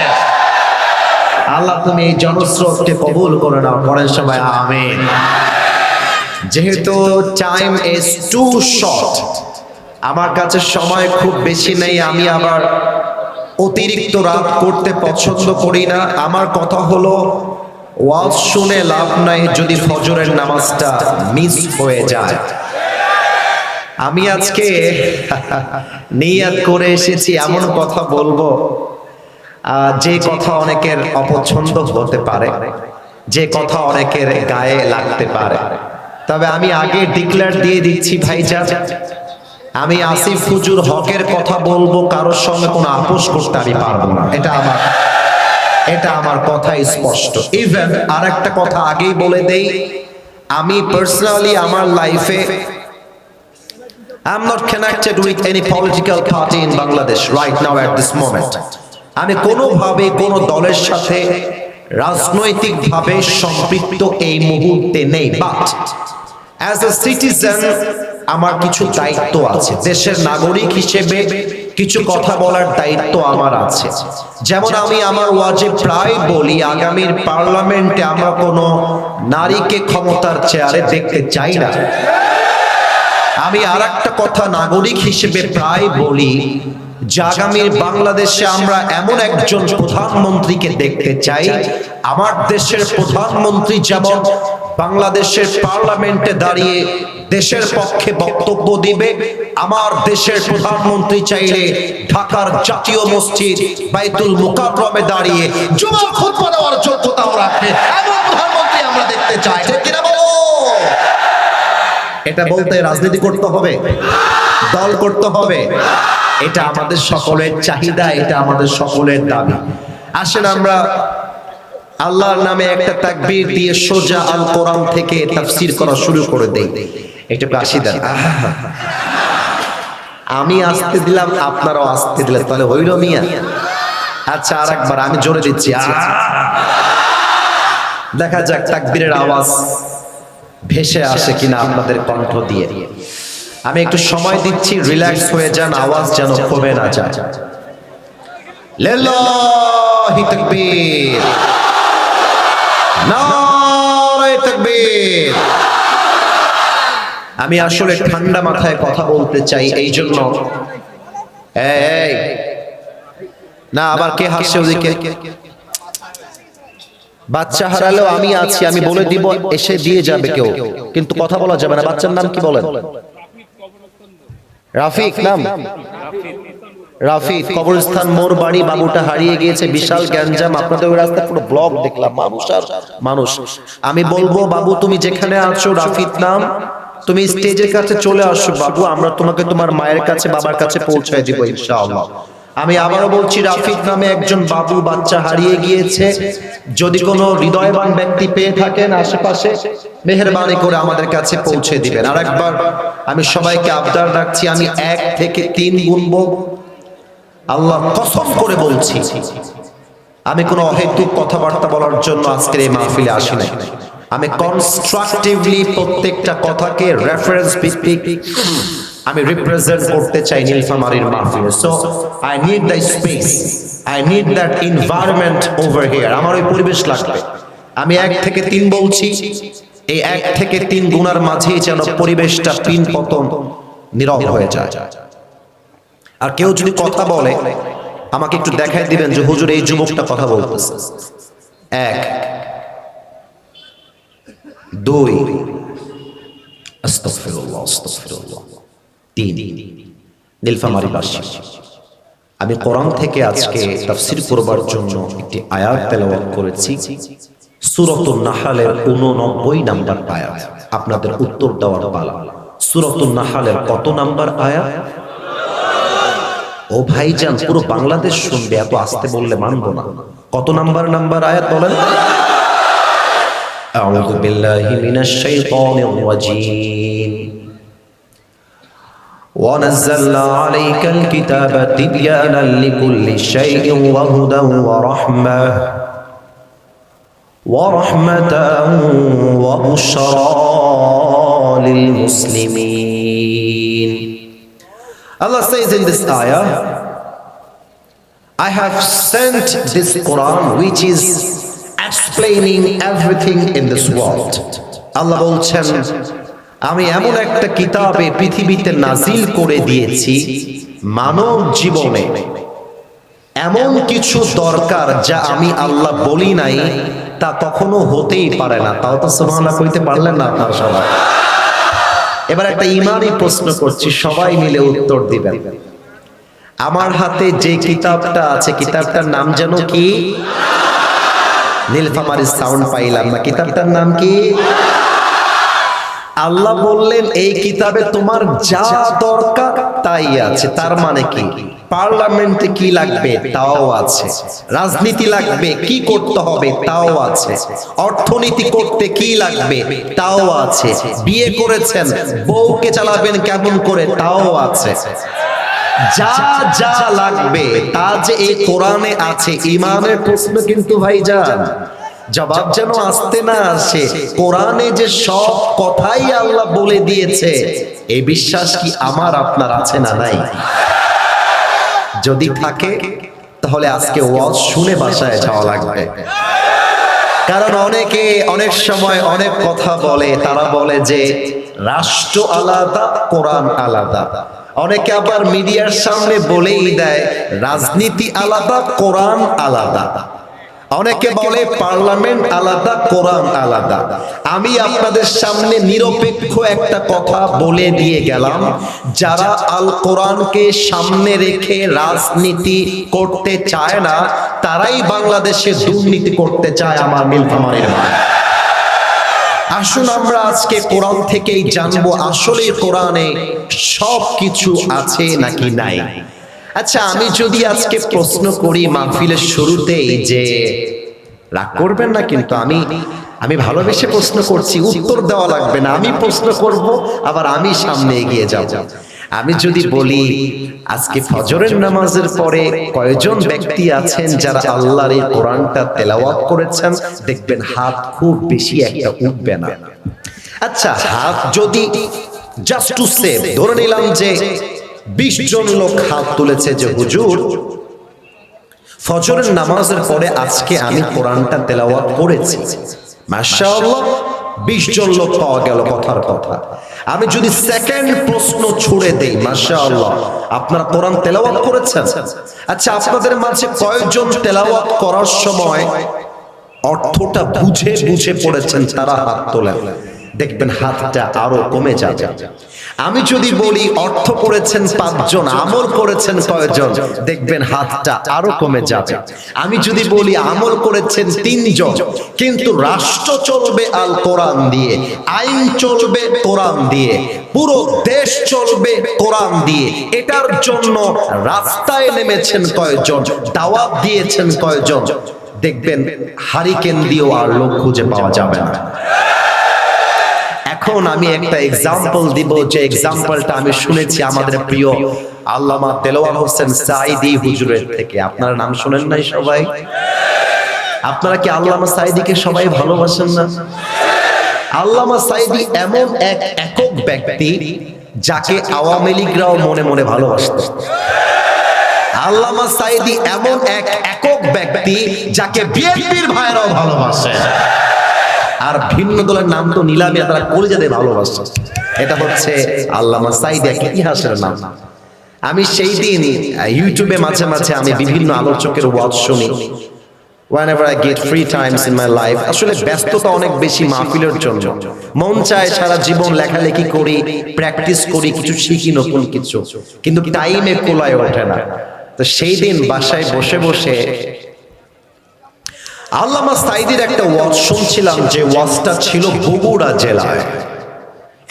আল্লাহ তুমি এই জনস্রোতকে কবুল করে নাও। পড়েন সবাই আমিন। যেহেতু টাইম ইজ টু শর্ট, আমার কাছে সময় খুব বেশি নেই, আমি আবার অতিরিক্ত রাত করতে পছন্দ করি না। আমার কথা হলো, ওয়াজ শুনে লাভ নাই যদি ফজরের নামাজটা মিস হয়ে যায়। আমি আজকে নিয়ত করে এসেছি এমন কথা বলবো যে কথা অনেকের অপছন্দ হতে পারে, যে কথা অনেকের গায়ে লাগতে পারে। তবে আমি আগে ডিক্লেয়ার দিয়ে দিচ্ছি ভাইজান, আমি আসিফ হুজুর হকের কথা বলবো, কারোর সঙ্গে কোনো আপোষ করতে আমি পারবো না। এটা আমার কথা স্পষ্ট। ইভেন আর একটা কথা আগেই বলে দেই, আমি পার্সোনালি আমার লাইফে I'm not connected with any political party in Bangladesh right now at this moment. আমি কোনোভাবে কোনো দলের সাথে রাজনৈতিকভাবে সম্পৃক্ত এই মুহূর্তে নেই, বাট অ্যাজ এ সিটিজেন আমার কিছু দায়িত্ব আছে। দেশের নাগরিক হিসেবে কিছু কথা বলার দায়িত্ব আমার আছে। যেমন আমি আমার ওয়াজে প্রায় বলি, আগামীর পার্লামেন্টে আমরা কোনো নারীকে ক্ষমতার চেয়ারে দেখতে চাই না। আমি আর একটা কথা নাগরিক হিসেবে প্রায় বলি, যে আগামীর বাংলাদেশে আমরা এমন একজন প্রধানমন্ত্রীকে দেখতে চাই, আমার দেশের প্রধানমন্ত্রী যেমন বাংলাদেশের পার্লামেন্টে দাঁড়িয়ে দেশের পক্ষে বক্তব্য দিবে, আমার দেশের প্রধানমন্ত্রী চাইলে ঢাকার জাতীয় মসজিদ বাইতুল মুকাররমে দাঁড়িয়ে জুমার খুতবা দেওয়ার যোগ্যতাও রাখে। এমন প্রধানমন্ত্রী আমরা দেখতে চাই, ঠিক কিনা বলো? এটা বলতে রাজনীতি করতে হবে, দল করতে হবে, এটা আমাদের সকলের চাহিদা, এটা আমাদের সকলের দাবি। আসেন আমরা আল্লাহর নামে একটা তাকবীর দিয়ে সোজা আল কোরআন থেকে তাফসীর করা শুরু করে দেই। একটু কাশি দেন। আমি আসতে দিলাম, আপনারাও আসতে দিলেন, তাহলে হইল মিয়া? আচ্ছা আরেকবার আমি জোরে দিচ্ছি, দেখা যাক তাকবীরের আওয়াজ ভেসে আসে কিনা আপনাদের কণ্ঠ দিয়ে। আমি একটু সময় দিচ্ছি, রিল্যাক্স হয়ে যান, আওয়াজ যেন কমে না যায়। লিল্লাহি তাকবীর, নারে তাকবীর। আমি আসলে ঠান্ডা মাথায় কথা বলতে চাই, এই জন্য এই না আবার কে হাসছে ওদিকে? বাচ্চা হারালেও আমি আছি, আমি বলে দিব, এসে দিয়ে যাবে কেউ, কিন্তু কথা বলা যাবে না। বাচ্চার নাম কি বলেন? রাফিক নাম? রাফিক, কবরস্থান মোর বাড়ি, বাবুটা হারিয়ে গিয়েছে, বিশাল গ্যাঞ্জাম, আপনাদের ওই রাস্তা পুরো ব্লক দেখলাম, মানুষ আর মানুষ। আমি বলবো বাবু তুমি যেখানে আছো, রাফিক নাম, তুমি স্টেজের কাছে চলে আসো বাবু, আমরা তোমাকে তোমার মায়ের কাছে বাবার কাছে পৌঁছায় দিব ইনশাআল্লাহ। আমি আবারও বলছি, রাফিক নামে একজন বাবু বাচ্চা হারিয়ে গিয়েছে। যদি কোনো হৃদয়বান ব্যক্তি পেয়ে থাকেন আশেপাশে, মেহেরবানি করে আমাদের কাছে পৌঁছে দিবেন। আর একবার আমি সবাইকে আবদার রাখছি, আমি 1 থেকে 3 গুনবো, আল্লাহ কসম করে বলছি, আমি কোনো অহেতুক কথাবার্তা বলার জন্য আজকের এই মাহফিলে আসি নাই। আমি কনস্ট্রাকটিভলি প্রত্যেকটা কথাকে রেফারেন্স ভিত্তিক আমি রিপ্রেজেন্ট করতে চাই নীলফামারীর মাহফিলে। So I need the space, I need that environment over here. আমার ওই পরিবেশ লাগবে। আমি 1 থেকে 3 বলছি, এই 1 থেকে 3 গুণার মাঝেই যেন পরিবেশটা পিন পতন নীরব হয়ে যায়। আর কেউ যদি কথা বলে আমাকে একটু দেখাই দিবেন যে হুজুর এই যুবকটা কথা বলতেছে। 1 2 আস্তাগফিরুল্লাহ আস্তাগফিরুল্লাহ 3 নীলফামারীবাসী। আমি কোরআন থেকে আজকে তাফসীর করবার জন্য একটি আয়াত তেলাওয়াত করেছি, সূরাতুন নাহলের 89 নাম্বার আয়াত। আপনাদের উত্তর দেওয়ার পালা। সূরাতুন নাহলের কত নাম্বার আয়াত? ও ভাইজান পুরো বাংলাদেশ শুনবে, এত আস্তে বললে মানবো না। কত নাম্বার আয়াত বলেন? আউযু বিল্লাহি মিনাশ শাইতানির রাজীম। ওয়া নাযালনা আলাইকাল কিতাবা তিবয়ানান লিকুল্লি শাইইন ওয়া হুদান ওয়া রাহমাতান ওয়া বুশরা লিল মুসলিমিন। Allah says in this ayah, I have sent this Quran which is explaining everything in this world. Allah বলছেন, আমি এমন একটা কিতাবে পৃথিবীতে নাজিল করে দিয়েছি, মানব জীবনে এমন কিছু দরকার যা আমি আল্লাহ বলি নাই তা কখনো হতেই পারে না। তাও তো সুবহানাল্লাহ কইতে পারলেন না আপনারা সবাই। এবার একটা ইমানি প্রশ্ন করছি, সবাই মিলে উত্তর দিবেন। আমার হাতে যে কিতাবটা আছে, কিতাবটার নাম যেন কি? নীলফামারীর সাউন্ড পাইলাম না। কিতাবটার নাম কি? আল্লাহ বললেন এই কিতাবে তোমার যা দরকার তাই আছে। তার মানে কি? পার্লামেন্টে কি লাগবে তাও আছে, রাজনীতি লাগবে কি করতে হবে তাও আছে, অর্থনীতি করতে কি লাগবে তাও আছে, বিয়ে করেছেন বউকে চালাবেন কেমন করে তাও আছে। যা যা লাগবে তা যে এই কোরআনে আছে। ইমানের প্রশ্ন কিন্তু ভাইজান জবাব যেন আসতে না আসে। কোরআনে যে সব কথাই আল্লাহ বলে দিয়েছে, এই বিশ্বাস কি আমার আপনার আছে না নাই? যদি থাকে তাহলে আজকে ওয়াজ শুনে বাসায় যাওয়া লাগবে। কারণ অনেকে অনেক সময় অনেক কথা বলে, তারা বলে যে রাষ্ট্র আলাদা, কোরআন আলাদা। অনেকে আবার মিডিয়ার সামনে বলেই দেয় রাজনীতি আলাদা, কোরআন আলাদা। অনেকে বলে পার্লামেন্ট আলাদা, কোরআন আলাদা। আমি আপনাদের সামনে নিরপেক্ষ একটা কথা বলে দিয়ে গেলাম, যারা আল কোরআনকে সামনে রেখে রাজনীতি করতে চায় না, তারাই বাংলাদেশে দুর্নীতি করতে চায়। আমার নীলফামারীর মা, আসুন আমরা আজকে কোরআন থেকেই জানবো আসলে কোরআনে সব কিছু আছে নাকি নাই। আচ্ছা, আমি যদি আজকে প্রশ্ন করি মাহফিলের শুরুতেই, যে রাগ করবেন না কিন্তু আমি ভালোবেসে প্রশ্ন করছি, উত্তর দেওয়া লাগবে না, আমি প্রশ্ন করব আবার আমি সামনে এগিয়ে যাব। আমি যদি বলি আজকে ফজরের নামাজের পরে কয়জন ব্যক্তি আছেন যারা আল্লাহর এই কোরআনটা তেলাওয়াত করেছেন, দেখবেন হাত খুব বেশি একটা উঠবে না। আচ্ছা, হাত যদি জাস্ট টু সেভ ধরে নিলাম যে 20 জন লোক হাত তুলেছে যে হুজুর ফজরের নামাজের পরে আজকে আমি কোরআনটা তেলাওয়াত করেছি, মাশাআল্লাহ 20 জন লোক পাওয়া গেল, কথার কথা। আমি যদি সেকেন্ড প্রশ্ন ছুড়ে দেই, মাশাআল্লাহ আপনারা কোরআন তেলাওয়াত করেছেন, আচ্ছা আপনাদের মাঝে কয়জন তেলাওয়াত করার সময় অর্থটা বুঝে বুঝে পড়েছেন, তারা হাত তোলেন, দেখবেন হাতটা আরো কমে যাবে। আমি যদি বলি অর্থ করেছেন 5 জন, আমল করেছেন কয়জন, দেখবেন হাতটা আরো কমে যাবে। আমি যদি বলি আমল করেছেন 3 জন, কিন্তু রাষ্ট্র চলবে আল কোরআন দিয়ে, আইন চলবে কোরআন দিয়ে, পুরো দেশ চলবে কোরআন দিয়ে, এটার জন্য রাস্তায় নেমেছেন কয়জন, দাওয়াত দিয়েছেন কয়জন, দেখবেন হারিকেন দিয়েও আর লোক খুঁজে পাওয়া যাবে না। এখন আমি একটা এক্সাম্পল দিব, যে এক্সাম্পলটা আমি শুনেছি আমাদের প্রিয় আল্লামা দেলোয়ার হোসেন সাঈদী হুজুরের থেকে। আপনারা নাম শুনেন নাই সবাই? আপনারা কি আল্লামা সাঈদীকে সবাই ভালোবাসেন না? আল্লামা সাঈদী এমন এক একক ব্যক্তি যাকে আওয়ামী লীগরাও মনে মনে ভালোবাসত। আল্লামা সাঈদী এমন এক একক ব্যক্তি যাকে বিএনপির ভাইরাও ভালোবাসে, আর ভিন্ন দলের নাম তো নিলামে তারা কলিজা দিয়ে ভালোবাসে। এটা হচ্ছে আল্লামা সাঈদী, এক ইতিহাসের নাম। আমি সেই দিন ইউটিউবে মাঝে মাঝে আমি বিভিন্ন আলোচকের ওয়াজ শুনি, whenever I get free times in my life। আসলে ব্যস্ততা অনেক বেশি মাহফিলের জন্য, মন চায় সারা জীবন লেখালেখি করি, প্র্যাকটিস করি, কিছু শিখি নতুন কিছু, কিন্তু টাইমে কোলায় ওঠে না। তো সেই দিন বাসায় বসে বসে আল্লামা সাঈদীর একটা ওয়াজ শুনছিলাম, যে ওয়াজটা ছিল বগুড়া জেলায়।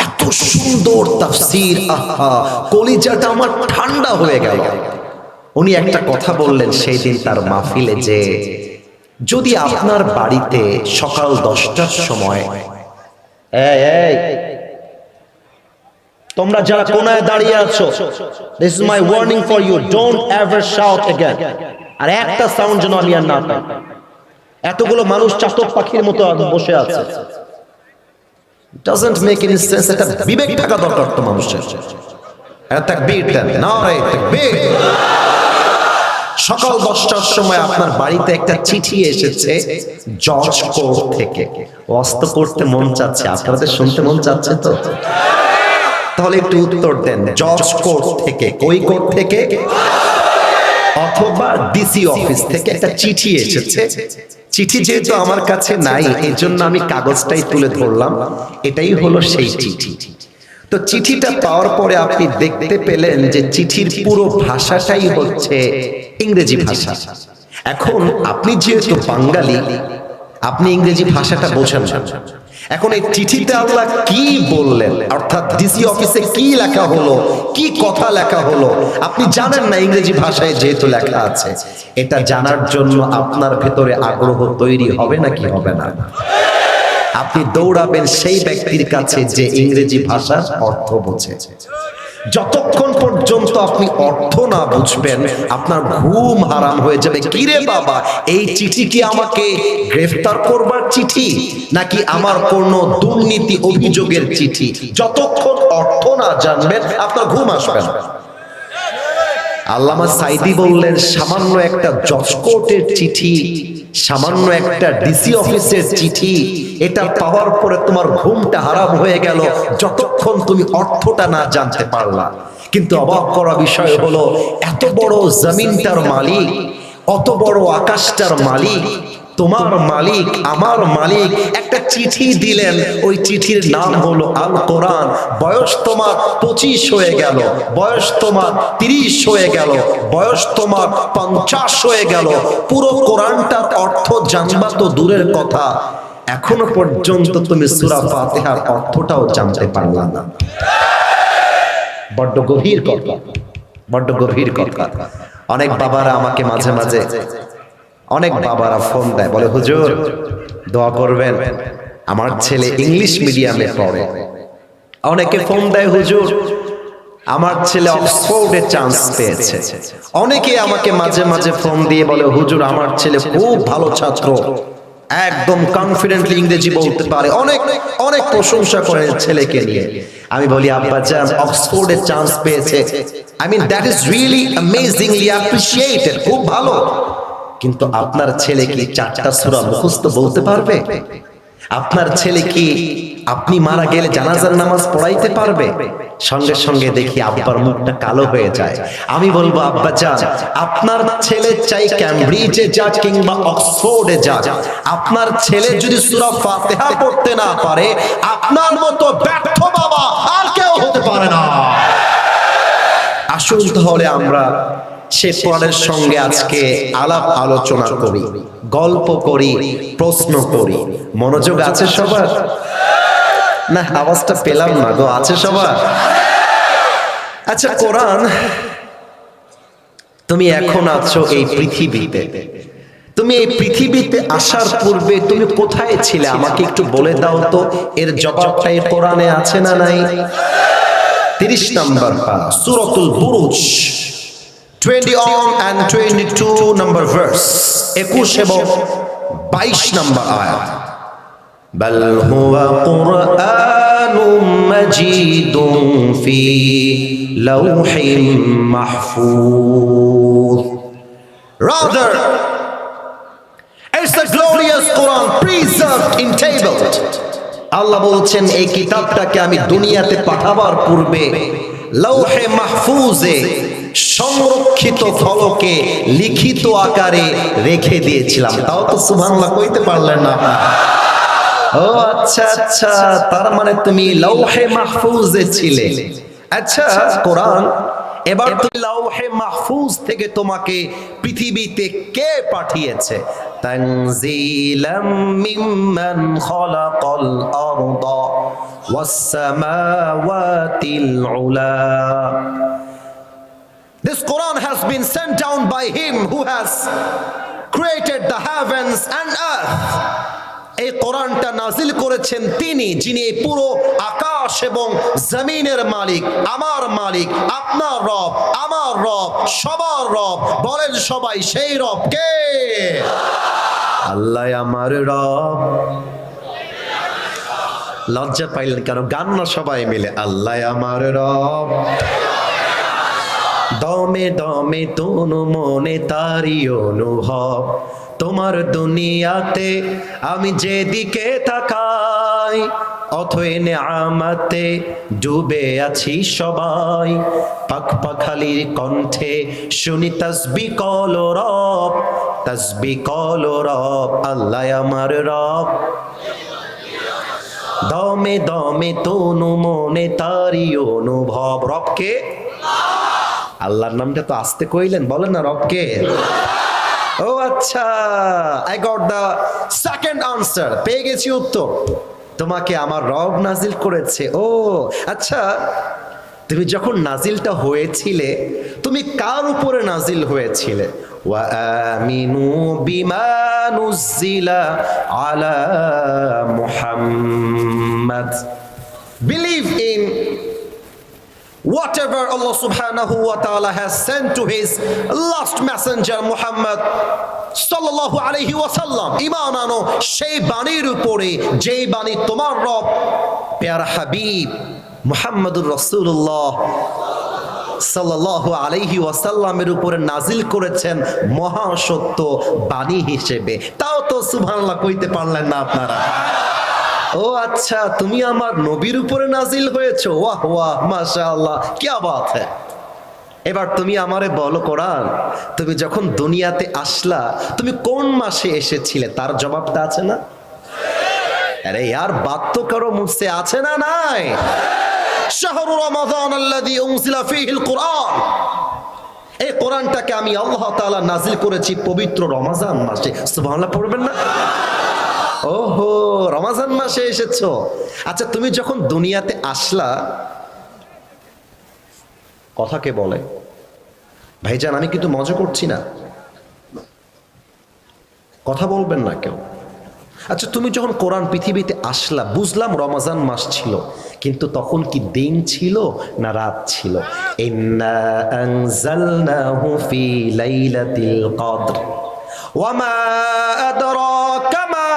এত সুন্দর তাফসীর, আহা কলিজাটা আমার ঠান্ডা হয়ে গেল। উনি একটা কথা বললেন সেই দিন তার মাহফিলে, যে যদি আপনার বাড়িতে সকাল 10টার সময়, এই তোমরা যারা কোনায় দাঁড়িয়ে আছো, this is my warning for you, don't ever shout again। আর একটা সাউন্ড যেন আমি আর না পাই। এতগুলো মানুষ চাতক পাখির মতো বসে আছে, doesn't make any sense। এটা বিবেক থাকা দরকার তো মানুষের। এটা তাকবীর দেন, নারে তাকবীর। সকাল 10টার সময় আপনার বাড়িতে একটা চিঠি এসেছে জজ কোর্ট থেকে, ওয়াস্ত করতে মন চাচ্ছে, আপনাদের শুনতে মন চাচ্ছে তো? তাহলে একটু উত্তর দেন, জজ কোর্ট থেকে, কই কোর্ট থেকে? অথবা ডিসি অফিস থেকে একটা চিঠি এসেছে। চিঠি যেহেতু আমার কাছে নাই, এই জন্য আমি কাগজটাই তুলে ধরলাম, এটাই হলো সেই চিঠি। তো চিঠিটা পাওয়ার পরে আপনি দেখতে পেলেন যে চিঠির পুরো ভাষাটাই হচ্ছে ইংরেজি ভাষা। এখন আপনি যেহেতু বাঙালি, আপনি ইংরেজি ভাষাটা বোঝেন না। এখন এই চিঠিতে আল্লাহ কি বললেন, অর্থাৎ ডিসি অফিসে কি লেখা হলো, কি কথা লেখা হলো, আপনি জানেন না ইংরেজি ভাষায় যেহেতু লেখা আছে। এটা জানার জন্য আপনার ভেতরে আগ্রহ তৈরি হবে নাকি হবে না? আপনি দৌড়াবেন সেই ব্যক্তির কাছে যে ইংরেজি ভাষার অর্থ বোঝে। যতক্ষণ পর্যন্ত আপনি অর্থ না বুঝবেন, আপনার ঘুম হারাম হয়ে যাবে। কিরে বাবা, এই চিঠি কি আমাকে গ্রেফতার করবার চিঠি, নাকি আমার কোনো দুর্নীতি অভিযোগের চিঠি? যতক্ষণ অর্থ না জানবেন, আপনার ঘুম আসবে না। আল্লামা সাঈদী বললেন, সামান্য একটা জজ কোর্টের চিঠি সামান্য একটা ডিসি অফিসের চিঠি, এটা পাওয়ার পরে তোমার ঘুমটা হারাম হয়ে গেল যতক্ষণ তুমি অর্থটা না জানতে পারলা। কিন্তু অবাক করা বিষয় হলো, এত বড় জমিনটার মালিক, অত বড় আকাশটার মালিক, তোমার মালিক, আমার মালিক একটা চিঠি দিলেন, ওই চিঠির নাম হলো আল কোরআন। বয়স তোমার 25 হয়ে গেল, বয়স তোমার 30 হয়ে গেল, বয়স তোমার 50 হয়ে গেল, পুরো কোরআনটার অর্থ জানবা তো দূরের কথা, এখনো পর্যন্ত তুমি সূরা ফাতিহার অর্থটাও জানতে পারলা না। বড্ড গভীর কথা, বড্ড গভীর কথা। অনেক বাবারা আমাকে মাঝে মাঝে, অনেক বাবারা ফোন দেয়, বলে হুজুর দোয়া করবেন, আমার ছেলে ইংলিশ মিডিয়ামে পড়ে। অনেকে ফোন দেয়, হুজুর আমার ছেলে অক্সফোর্ডে চান্স পেয়েছে। অনেকে আমাকে মাঝে মাঝে ফোন দিয়ে বলে, হুজুর আমার ছেলে খুব ভালো ছাত্র, একদম কনফিডেন্টলি ইংরেজি বলতে পারে, অনেক অনেক প্রশংসা করে ছেলেকে নিয়ে। আমি বলি, আব্বাজান অক্সফোর্ডে চান্স পেয়েছে, I mean that is really amazingly appreciated, খুব ভালো। কিন্তু আপনার ছেলে কি 4টা সূরা মুখস্থ বলতে পারবে? আপনার ছেলে কি আপনি মারা গেলে জানাজার নামাজ পড়াইতে পারবে? সঙ্গে সঙ্গে দেখি আব্বার মুখটা কালো হয়ে যায়। আমি বলবো, আব্বা যান, আপনার ছেলে চাই ক্যামব্রিজে যাক কিংবা অক্সফোর্ডে যাক, আপনার ছেলে যদি সূরা ফাতিহা পড়তে না পারে, আপনার মতো ব্যর্থ বাবা আর কেউ হতে পারে না। আসুন তাহলে আমরা সে কোরআনের সঙ্গে আজকে আলাপ আলোচনা করি, গল্প করি, প্রশ্ন করি। মনোযোগ আছে সবার? না, আওয়াজটা পেলাম না গো, আছে সবার? আচ্ছা, কোরআন, তুমি এখন আছো এই পৃথিবীতে, তুমি এই পৃথিবীতে আসার পূর্বে তুমি কোথায় ছিলে আমাকে একটু বলে দাও তো। এর জবাবটা এই কোরআনে আছে না নাই? 30 নম্বর পারা, সূরাতুল বুরুজ, 21 and 22 number verse, 21 এবং 22 নম্বর আয়াত। বাল হুয়া কুরআনুম মাজিদুন ফি লাওহিম Mahfuz, rather it's the glorious Quran preserved in tabled. আল্লাহ বলছেন, এই কিতাবটাকে আমি দুনিয়াতে পাঠাবার পূর্বে লৌহে মাহফুজে সংরক্ষিত ফলকে লিখিত আকারে রেখে দিয়েছিলাম। তাও তো সুবহানাল্লাহ কইতে পারলেন না। ও আচ্ছা আচ্ছা, তার মানে তুমি লৌহে মাহফুজে ছিলে। আচ্ছা কোরআন, এবার তুমি লৌহে মাহফুজ থেকে তোমাকে পৃথিবীতে কে পাঠিয়েছে? তানজিলাম মিম্মান খালাকাল আরদা ওয়াস সামাওয়াতিল উলা। This Quran has been sent down by him who has created the heavens and earth. এই কোরআনটা নাজিল করেছেন তিনি, যিনি এই পুরো আকাশ এবং জমিনের মালিক, আমার মালিক, আপনার রব, আমার রব, সবার রব। বলেন সবাই, সেই রব কে? আল্লাহ আমার রব। লজ্জা পাইলেন কেন? গান না সবাই মিলে, আল্লাহ আমার রব। দমে দমে তনু মনে তারি অনুভব, তোমার দুনিয়াতে আমি যেদিকে তাকাই, অথই নেয়ামতে ডুবে আছি সবাই। পাখ পাখালির কণ্ঠে শুনি তাসবিহ কলো রব, তাসবিহ কলো রব, আল্লাহ আমার রব। দমে দমে তনু মনে তারি অনুভব। রবকে? আল্লাহর নামটা তো আস্তে কইলেন, বলেন না রবকে। ও আচ্ছা, I got the second answer, পেয়ে গেছি উত্তর। তোমাকে আমার রব নাজিল করেছে। ও আচ্ছা, তুমি যখন নাজিলটা হয়েছিলে, তুমি কার উপরে নাজিল হয়েছিলে? ওয়া আমিনু বিমা নুজিলা আলা Muhammad, believe in whatever Allah subhanahu wa ta'ala has sent to his last messenger Muhammad sallallahu alayhi wa sallam. ঈমান আনো সেই বাণীর উপরে যেই বাণী তোমার রব প্যারা হাবিব মুহাম্মদুর রাসূলুল্লাহ সাল্লাল্লাহু আলাইহি ওয়াসাল্লামের উপরে নাজিল করেছেন মহা সত্য বাণী হিসেবে। তাও তো সুবহানাল্লাহ কইতে পারলেন না আপনারা। ও আচ্ছা, তুমি আমার নবীর উপরে নাজিল হয়েছো, ওয়াহ ওয়াহ মাশাআল্লাহ, কি বাত হ্যায়। এবার তুমি আমারে বলো কোরআন, তুমি যখন দুনিয়াতে আসলা তুমি কোন মাসে এসেছিলে, তার জবাবটা আছে না? আরে यार बात तो करो मुझसे, আছে না নাই? শাহরু রমাদান আল্লাযী উনজিলা ফীহিল কুরআন, এই কোরআনটাকে আমি আল্লাহ তাআলা নাজিল করেছি পবিত্র রমজান মাসে। সুবহানাল্লাহ পড়বেন না? ওহো, রমজান মাসে এসেছো। আচ্ছা, তুমি যখন দুনিয়াতে আসলা, কথা কে বলে? ভাইজান আমি কিন্তু মজা করছি না, কথা বলবেন না কেউ। আচ্ছা, তুমি যখন কোরআন পৃথিবীতে আসলা, বুঝলাম রমজান মাস ছিল, কিন্তু তখন কি দিন ছিল না রাত ছিল? ইন্না আনজালনাহু ফি লাইলাতিল কদর ওয়া মা আদরাকা মা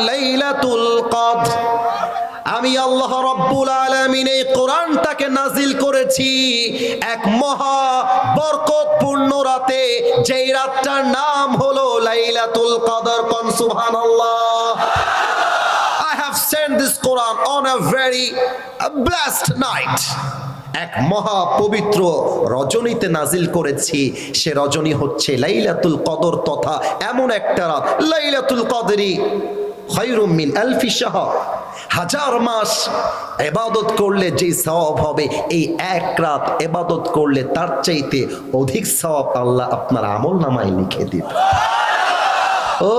লাইলাতুল কদর। আমি আল্লাহ রাব্বুল আলামিন এই কোরআনটাকে নাজিল করেছি এক মহা বরকতপূর্ণ রাতে, যেই রাতটার নাম হলো লাইলাতুল কদর। কোন সুবহানাল্লাহ। I have sent this Quran on a very blessed night, এক মহা পবিত্র রজনীতে নাজিল করেছি। সে রজনী হচ্ছে লাইলাতুল কদর, তথা এমন একটা রাত, লাইলাতুল কদরি খায়রুম মিন আলফি শাহর, হাজার মাস ইবাদত করলে যে সওয়াব হবে, এই এক রাত ইবাদত করলে তার চাইতে অধিক সওয়াব আল্লাহ আপনার আমলনামায় লিখে দিবে। ও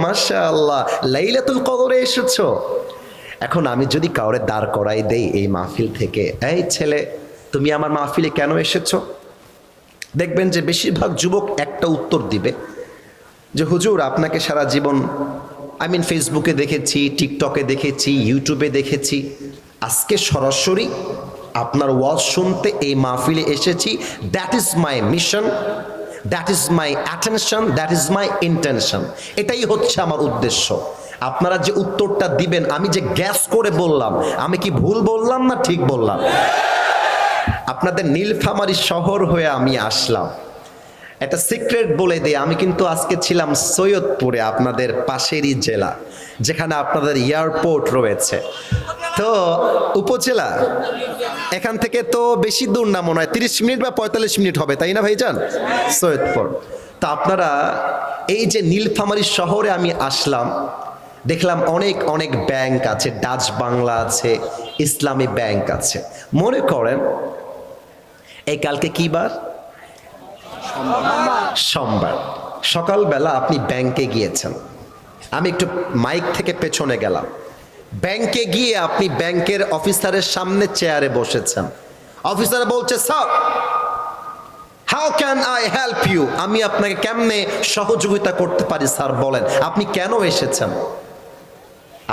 মাশাআল্লাহ, লাইলাতুল কদরে এসেছো। এখন আমি যদি কাউরে দাঁড় করাই দেই এই মাহফিল থেকে, এই ছেলে তুমি আমার মাহফিলে কেন এসেছো, দেখবেন যে বেশিরভাগ যুবক একটা উত্তর দিবে যে হুজুর আপনাকে সারা জীবন ফেসবুকে দেখেছি, টিকটকে দেখেছি, ইউটিউবে দেখেছি, আজকে সরাসরি আপনার ওয়াজ শুনতে এই মাহফিলে এসেছি। That is my mission, that is my attention, that is my intention. এটাই হচ্ছে আমার উদ্দেশ্য। আপনারা যে উত্তরটা দিবেন, আমি যে গ্যাস করে বললাম, আমি কি ভুল বললাম না ঠিক বললাম? আপনাদের নীলফামারী শহর হয়ে আমি আসলাম। একটা সিক্রেট বলে দেই, আমি কিন্তু আজকে ছিলাম সৈয়দপুরে, আপনাদের পাশেরই জেলা, যেখানে আপনাদের এয়ারপোর্ট রয়েছে। তো উপজেলা, এখান থেকে তো বেশি দূর না, মনে হয় 30 মিনিট বা 45 মিনিট হবে, তাই না ভাইজান? সৈয়দপুর। তা আপনারা এই যে নীলফামারী শহরে আমি আসলাম, দেখলাম অনেক অনেক ব্যাংক আছে, ডাচ বাংলা আছে, ইসলামী ব্যাংক আছে। মনে করেন এই কালকে কি বার? সোমবার। সকালবেলা আপনি ব্যাংকে গিয়েছেন, আমি একটু মাইক থেকে পেছনে গেলাম। ব্যাংকে গিয়ে আপনি ব্যাংকের অফিসারের সামনে চেয়ারে বসেছেন। অফিসার বলছে, sir how can I help you, আমি আপনাকে কেমনে সহযোগিতা করতে পারি স্যার বলেন, আপনি কেন এসেছেন?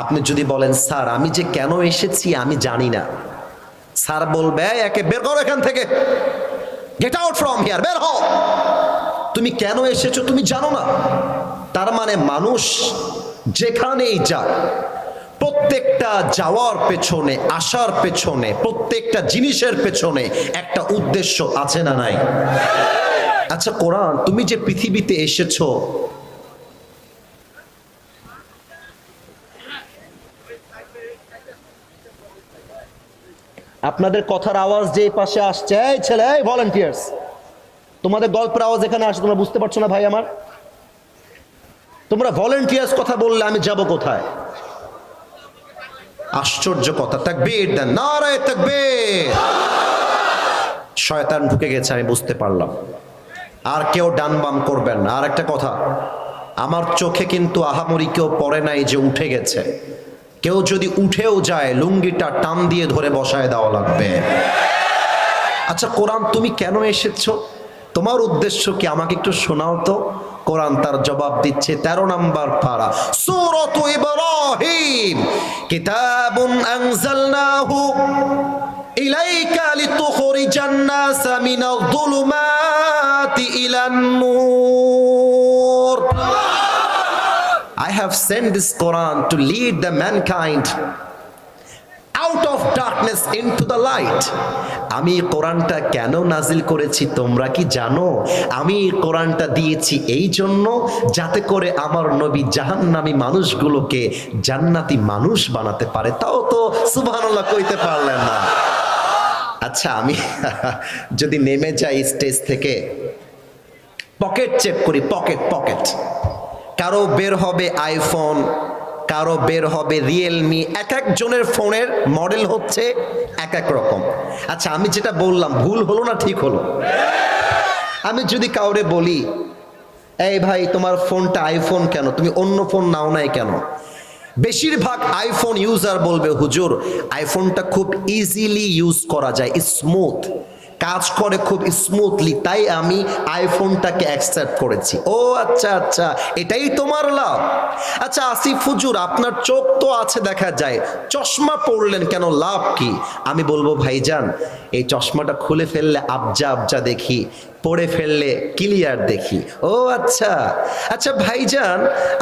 আপনি যদি বলেন স্যার আমি যে কেন এসেছি আমি জানি না, স্যার বলবে একে বের করো এখান থেকে, গেট আউট ফ্রম হিয়ার, বের হও, তুমি কেন এসেছো তুমি জানো না। তার মানে মানুষ যেখানেই যায়, প্রত্যেকটা যাওয়ার পেছনে, আসার পেছনে, প্রত্যেকটা জিনিসের পেছনে একটা উদ্দেশ্য আছে না নাই? আচ্ছা কোরআন, তুমি যে পৃথিবীতে এসেছো, আপনাদের কথার আওয়াজ যে পাশে আসছে, এই ছেলে, এই ভলান্টিয়ার্স, তোমাদের গল্পের আওয়াজ এখানে আসে, তোমরা বুঝতে পারছো না ভাই আমার? তোমরা ভলান্টিয়ার্স কথা বললে আমি যাব কোথায়? আশ্চর্য কথা। তাকবীর দেন, নারায়ে তাকবীর। শয়তান ঢুকে গেছে আমি বুঝতে পারলাম। আর কেউ ডান বাম করবেন না। আর একটা কথা, আমার চোখে কিন্তু আহামরি কেউ পড়ে নাই যে উঠে গেছে। কেউ যদি উঠেও যায়, লুঙ্গিটা টান দিয়ে ধরে বসায় দেওয়া লাগবে। আচ্ছা কোরআন, তুমি কেন এসেছো, তোমার উদ্দেশ্য কি, আমাকে একটু শোনাও তো। কোরআন তার জবাব দিচ্ছে 13 নম্বর পারা, সূরাত ইব্রাহিম, কিতাবুন আনজালনাহু ইলাইকা লিতুখরিজান নাসা মিনাল যুলুমাতি ইলান নূর। I have sent this Quran to lead the mankind out of darkness into the light. আমি কোরআনটা কেন নাজিল করেছি তোমরা কি জানো? আমি কোরআনটা দিয়েছি এই জন্য যাতে করে আমার নবী জাহান্নামী মানুষগুলোকে জান্নাতি মানুষ বানাতে পারে। তাও তো সুবহানাল্লাহ কইতে পারলেন না। আচ্ছা, আমি যদি নেমে যাই স্টেজ থেকে, পকেট চেক করি, পকেট কারো বের হবে আইফোন, কারো বের হবে রিয়েলমি, এক একজনের ফোনের মডেল হচ্ছে এক এক রকম। আচ্ছা, আমি যেটা বললাম ভুল হলো না ঠিক হলো? আমি যদি কাউরে বলি, এই ভাই তোমার ফোনটা আইফোন কেন, তুমি অন্য ফোন নাও নাই কেন? বেশিরভাগ আইফোন ইউজার বলবে হুজুর আইফোনটা খুব ইজিলি ইউজ করা যায়, স্মুথ কাজ করে খুব স্মুথলি, তাই আমি আইফোনটাকে অ্যাকসেপ্ট করেছি। ও আচ্ছা আচ্ছা, এটাই তোমার লাভ। আচ্ছা আসিফ হুজুর আপনার চোখ তো আছে দেখা যায়, চশমা পরলেন কেন, লাভ কি? আমি বলবো ভাইজান এই চশমাটা খুলে ফেললে আবজা আবজা দেখি, পড়ে ফেললে ক্লিয়ার দেখি। ও আচ্ছা আচ্ছা ভাইজান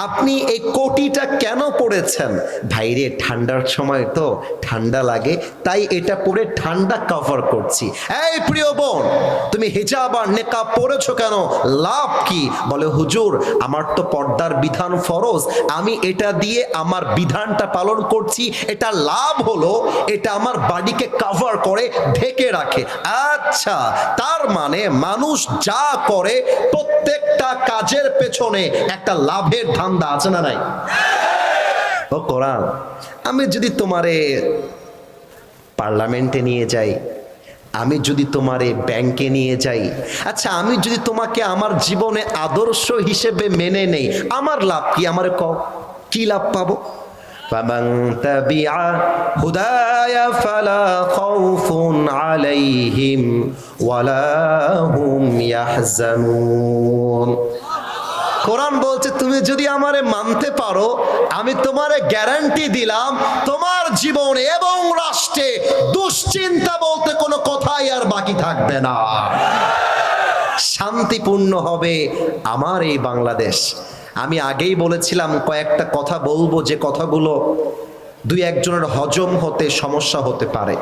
আপনি এই কোটিটা কেন পড়েছেন? ভাইরে ঠান্ডার সময় তো ঠান্ডা লাগে, তাই এটা পরে ঠান্ডা কভার করছি। এই প্রিয় বোন তুমি হিজাব আর নেকাব পরেছো কেন, লাভ কি? বলে হুজুর আমার তো পর্দার বিধান ফরজ, আমি এটা দিয়ে আমার বিধানটা পালন করছি, এটা লাভ হলো এটা আমার বডিকে কভার করে ঢেকে রাখে। আচ্ছা, তার মানে মানুষ যা করে প্রত্যেকটা কাজের পেছনে একটা লাভের ধান্দা আছে না নাই? ও কোরআন, আমি যদি তোমারে পার্লামেন্টে নিয়ে যাই, আমি যদি তোমারে ব্যাংকে নিয়ে যাই, আচ্ছা আমি যদি তোমাকে আমার জীবনে আদর্শ হিসেবে মেনে নেই, আমার লাভ কি? আমারে কি লাভ পাবো? فمن تبع هداي فلا خوف عليهم ولا هم يحزنون। কোরআন বলছে তুমি যদি আমারে মানতে পারো আমি তোমারে গ্যারান্টি দিলাম তোমার জীবনে এবং রাষ্ট্রে দুশ্চিন্তা বলতে কোনো কথাই আর বাকি থাকবে না, শান্তিপূর্ণ হবে আমার এই বাংলাদেশ। আমি আগেই বলেছিলাম কয়েকটা কথা বলবো যে কথাগুলো দুই একজনের হজম হতে সমস্যা হতে পারে।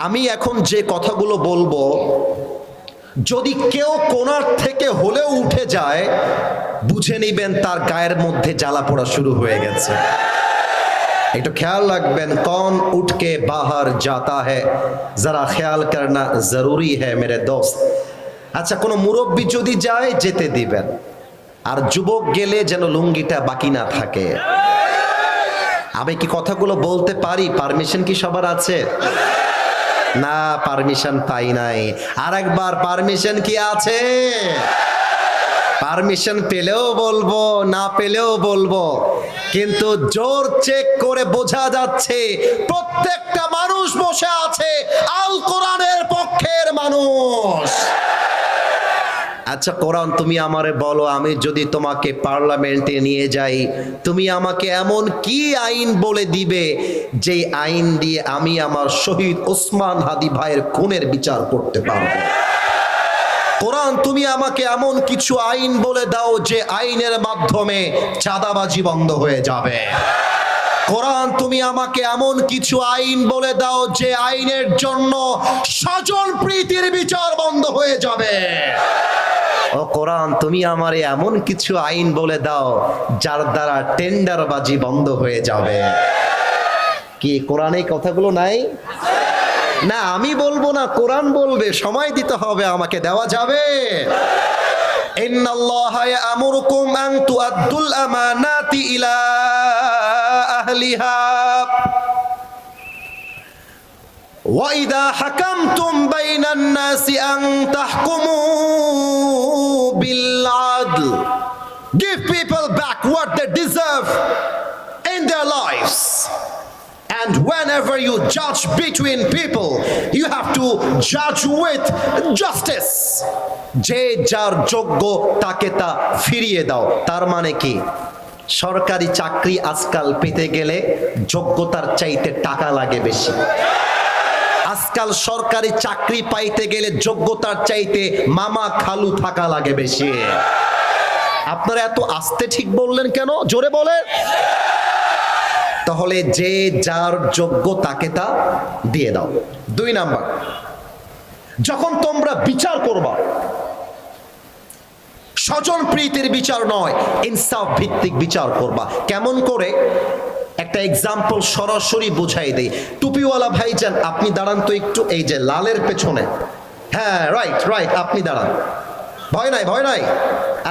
আমি এখন যে কথাগুলো বলবো যদি কেউ কোণার থেকে হলেও উঠে যায় বুঝে নিবেন তার গায়ের মধ্যে জ্বালা পোড়া শুরু হয়ে গেছে। একটু খেয়াল রাখবেন, কौन उठ के बाहर जाता है जरा ख्याल करना जरूरी है मेरे दोस्त। আচ্ছা, কোনো মুরব্বী যদি যায় যেতে দিবেন, আর যুবক গেলে যেন লুঙ্গিটা বাকি না থাকে। আমি কি কথাগুলো বলতে পারি? পারমিশন কি সবার আছে? না, পারমিশন পাই নাই। আর একবার পারমিশন কি আছে? পারমিশন পেলেও বলবো, না পেলেও বলবো, কিন্তু জোর চেক করে বোঝা যাচ্ছে প্রত্যেকটা মানুষ বসে আছে আল কোরআনের পক্ষের মানুষ। আচ্ছা কোরআন তুমি আমারে বলো, আমি যদি তোমাকে পার্লামেন্টে নিয়ে যাই তুমি আমাকে এমন কি আইন বলে দিবে যে আইন দিয়ে আমি আমার শহীদ ওসমান হাদি ভাইয়ের খুনের বিচার করতে পারবো? কোরআন তুমি আমাকে এমন কিছু আইন বলে দাও যে আইনের মাধ্যমে চাঁদাবাজি বন্ধ হয়ে যাবে। কোরআন তুমি আমাকে এমন কিছু আইন বলে দাও যে আইনের জন্য স্বজন প্রীতির বিচার বন্ধ হয়ে যাবে। ও কোরআন তুমি আমারে এমন কিছু আইন বলে দাও যার দ্বারা টেন্ডারবাজি বন্ধ হয়ে যাবে। কি কোরআনে কথাগুলো নাই? না আমি বলবো না, কোরআন বলবে, সময় দিতে হবে আমাকে, দেওয়া যাবে? ইন্নাল্লাহা ইয়া'মুরুকুম আন তু'আদ্দুল আমানাতি ইলা আহলিহা ওয়া ইযা হাকামতুম বাইনান নাসি আন তাহকুমু বিল আদল। Give people back what they deserve in their lives. And whenever you judge between people, you have to judge with justice. যে যার যোগ্য তাকে তা ফিরিয়ে দাও। তার মানে কি? সরকারি চাকরি আজকাল পেতে গেলে যোগ্যতার চাইতে টাকা লাগে বেশি। আজকাল সরকারি চাকরি পাইতে গেলে যোগ্যতার চাইতে মামা খালু থাকা লাগে বেশি। আপনারা এত আস্তে ঠিক বললেন কেন? জোরে বলেন। তাহলে যে যার যোগ্য তাকে তা দিয়ে দাও। 2 নাম্বার, যখন তোমরা বিচার করবা, স্বজন প্রীতির বিচার নয়, ইনসাফ ভিত্তিক বিচার করবা। কেমন করে? একটা এক্সাম্পল সরাসরি বুঝাই দেই। টুপিওয়ালা ভাইজান, আপনি দাঁড়ান তো একটু, এই যে লালের পেছনে। হ্যাঁ, রাইট রাইট, আপনি দাঁড়ান, ভয় নাই ভয় নাই।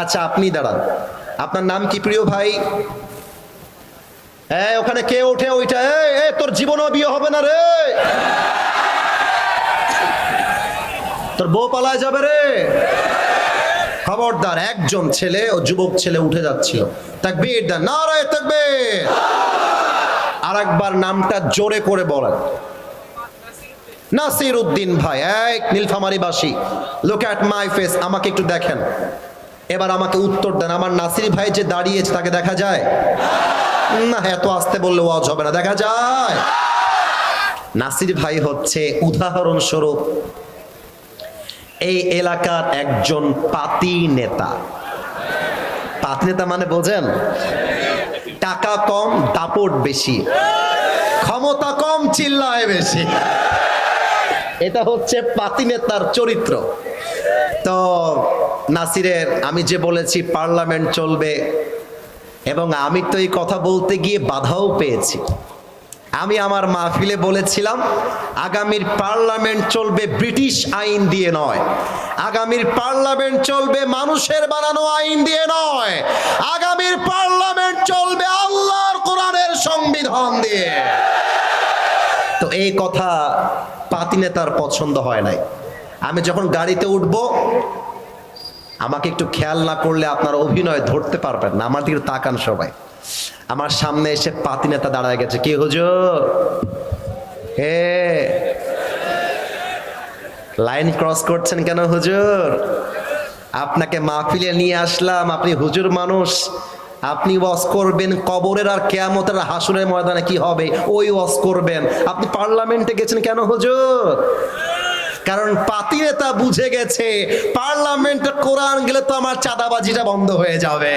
আচ্ছা, আপনি দাঁড়ান। আপনার নাম কি প্রিয় ভাই? ওখানে কে ওঠে ওইটা? তোর জীবনও বিয়ে হবে না রে, তোর বউ পালায় যাবে রে। খবরদার। একজন ছেলে ও যুবক ছেলে উঠে যাচ্ছিল, তাকবীর দেন, নারায়ে তাকবীর। আর একবার নামটা জোরে করে বলেন। নাসির উদ্দিন ভাই, এক নীলফামারীবাসী, লুক অ্যাট মাই ফেস, আমাকে একটু দেখেন। এবার আমাকে উত্তর দেন, আমার নাসির ভাই যে দাঁড়িয়েছে তাকে দেখা যায়? না, এত আসতে বললে ওয়াজ হবে না। দেখা যায়? নাসির ভাই হচ্ছে উদাহরণস্বরূপ এই এলাকার একজন পাতি নেতা। পাতি নেতা মানে বোঝেন? টাকা কম, দাপট বেশি, ক্ষমতা কম, চিল্লায় বেশি। এটা হচ্ছে পাতি নেতার চরিত্র। তো নাসিরের, আমি যে বলেছি পার্লামেন্ট চলবে, এবং আমি তো এই কথা বলতে গিয়ে বাধাও পেয়েছি। আমি আমার মাহফিলে বলেছিলাম, আগামীর পার্লামেন্ট চলবে ব্রিটিশ আইন দিয়ে নয়, আগামীর পার্লামেন্ট চলবে মানুষের বানানো আইন দিয়ে নয়, আগামীর পার্লামেন্ট চলবে আল্লাহর কোরআনের সংবিধান দিয়ে। তো এই কথা পাতি নেতার পছন্দ হয় নাই। আমি যখন গাড়িতে উঠব, আমাকে একটু খেয়াল না করলে আপনার অভিনয় ধরতে পারবেন না। আমার দিকে তাকান সবাই। আমার সামনে এসে পাতি নেতা দাঁড়ায় গেছে। কি হুজুর? লাইন ক্রস করছেন কেন হুজুর? আপনাকে মাহফিলে নিয়ে আসলাম, আপনি হুজুর মানুষ, আপনি ওয়াজ করবেন কবরের আর কিয়ামতের হাসরের ময়দানে কি হবে ওই ওয়াজ করবেন। আপনি পার্লামেন্টে গেছেন কেন হুজুর? কারণ পাতি নেতা বুঝে গেছে পার্লামেন্টে কোরআন গেলে তো আমার চাঁদাবাজিটা বন্ধ হয়ে যাবে।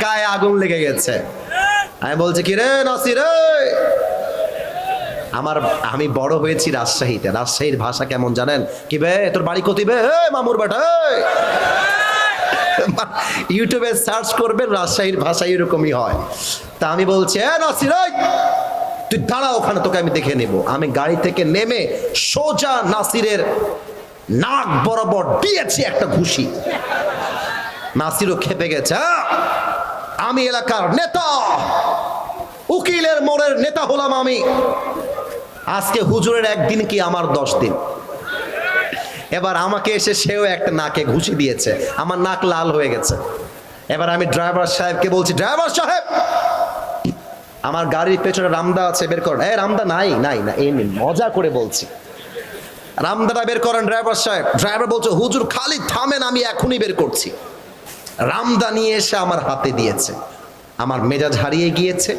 গায়ে আগুন লেগে গেছে। আমি বলছি, কি রে নাসির, আমি বড় হয়েছি রাজশাহীতে। রাজশাহীর ভাষা কেমন জানেন? কি বে, তোর বাড়ি কতিবে? মামুর বেটা। ইউটিউবে সার্চ করবেন, রাজশাহীর ভাষা এরকমই হয়। তা আমি বলছি, নাসির তুই দাঁড়া ওখানে, তোকে আমি দেখে নেব। আমি গাড়ি থেকে নেমে সোজা নাসিরের নাক বরাবর দিয়েছি একটা ঘুষি। নাসিরও খেপে গেছে। আমি এলাকার নেতা, উকিলের মোড়ের নেতা হলাম আমি। আজকে হুজুরের একদিন কি আমার 10 দিন। এবার আমাকে এসে সেও একটা নাকে ঘুষি দিয়েছে, আমার নাক লাল হয়ে গেছে। এবার আমি ড্রাইভার সাহেবকে বলছি, ড্রাইভার সাহেব, আমার গাড়ির পেছনে রামদা আছে, বের করেন। রামদা নাই নাই না, এই মজা করে বলছি। রামদাটা বের করেন ড্রাইভার সাহেব। ড্রাইভার বলছে, হুজুর খালি থামেন, আমি এখনই বের করছি। রামদা নিয়ে এসে আমার হাতে দিয়েছে। আমার মেজাজ হারিয়ে গিয়েছে।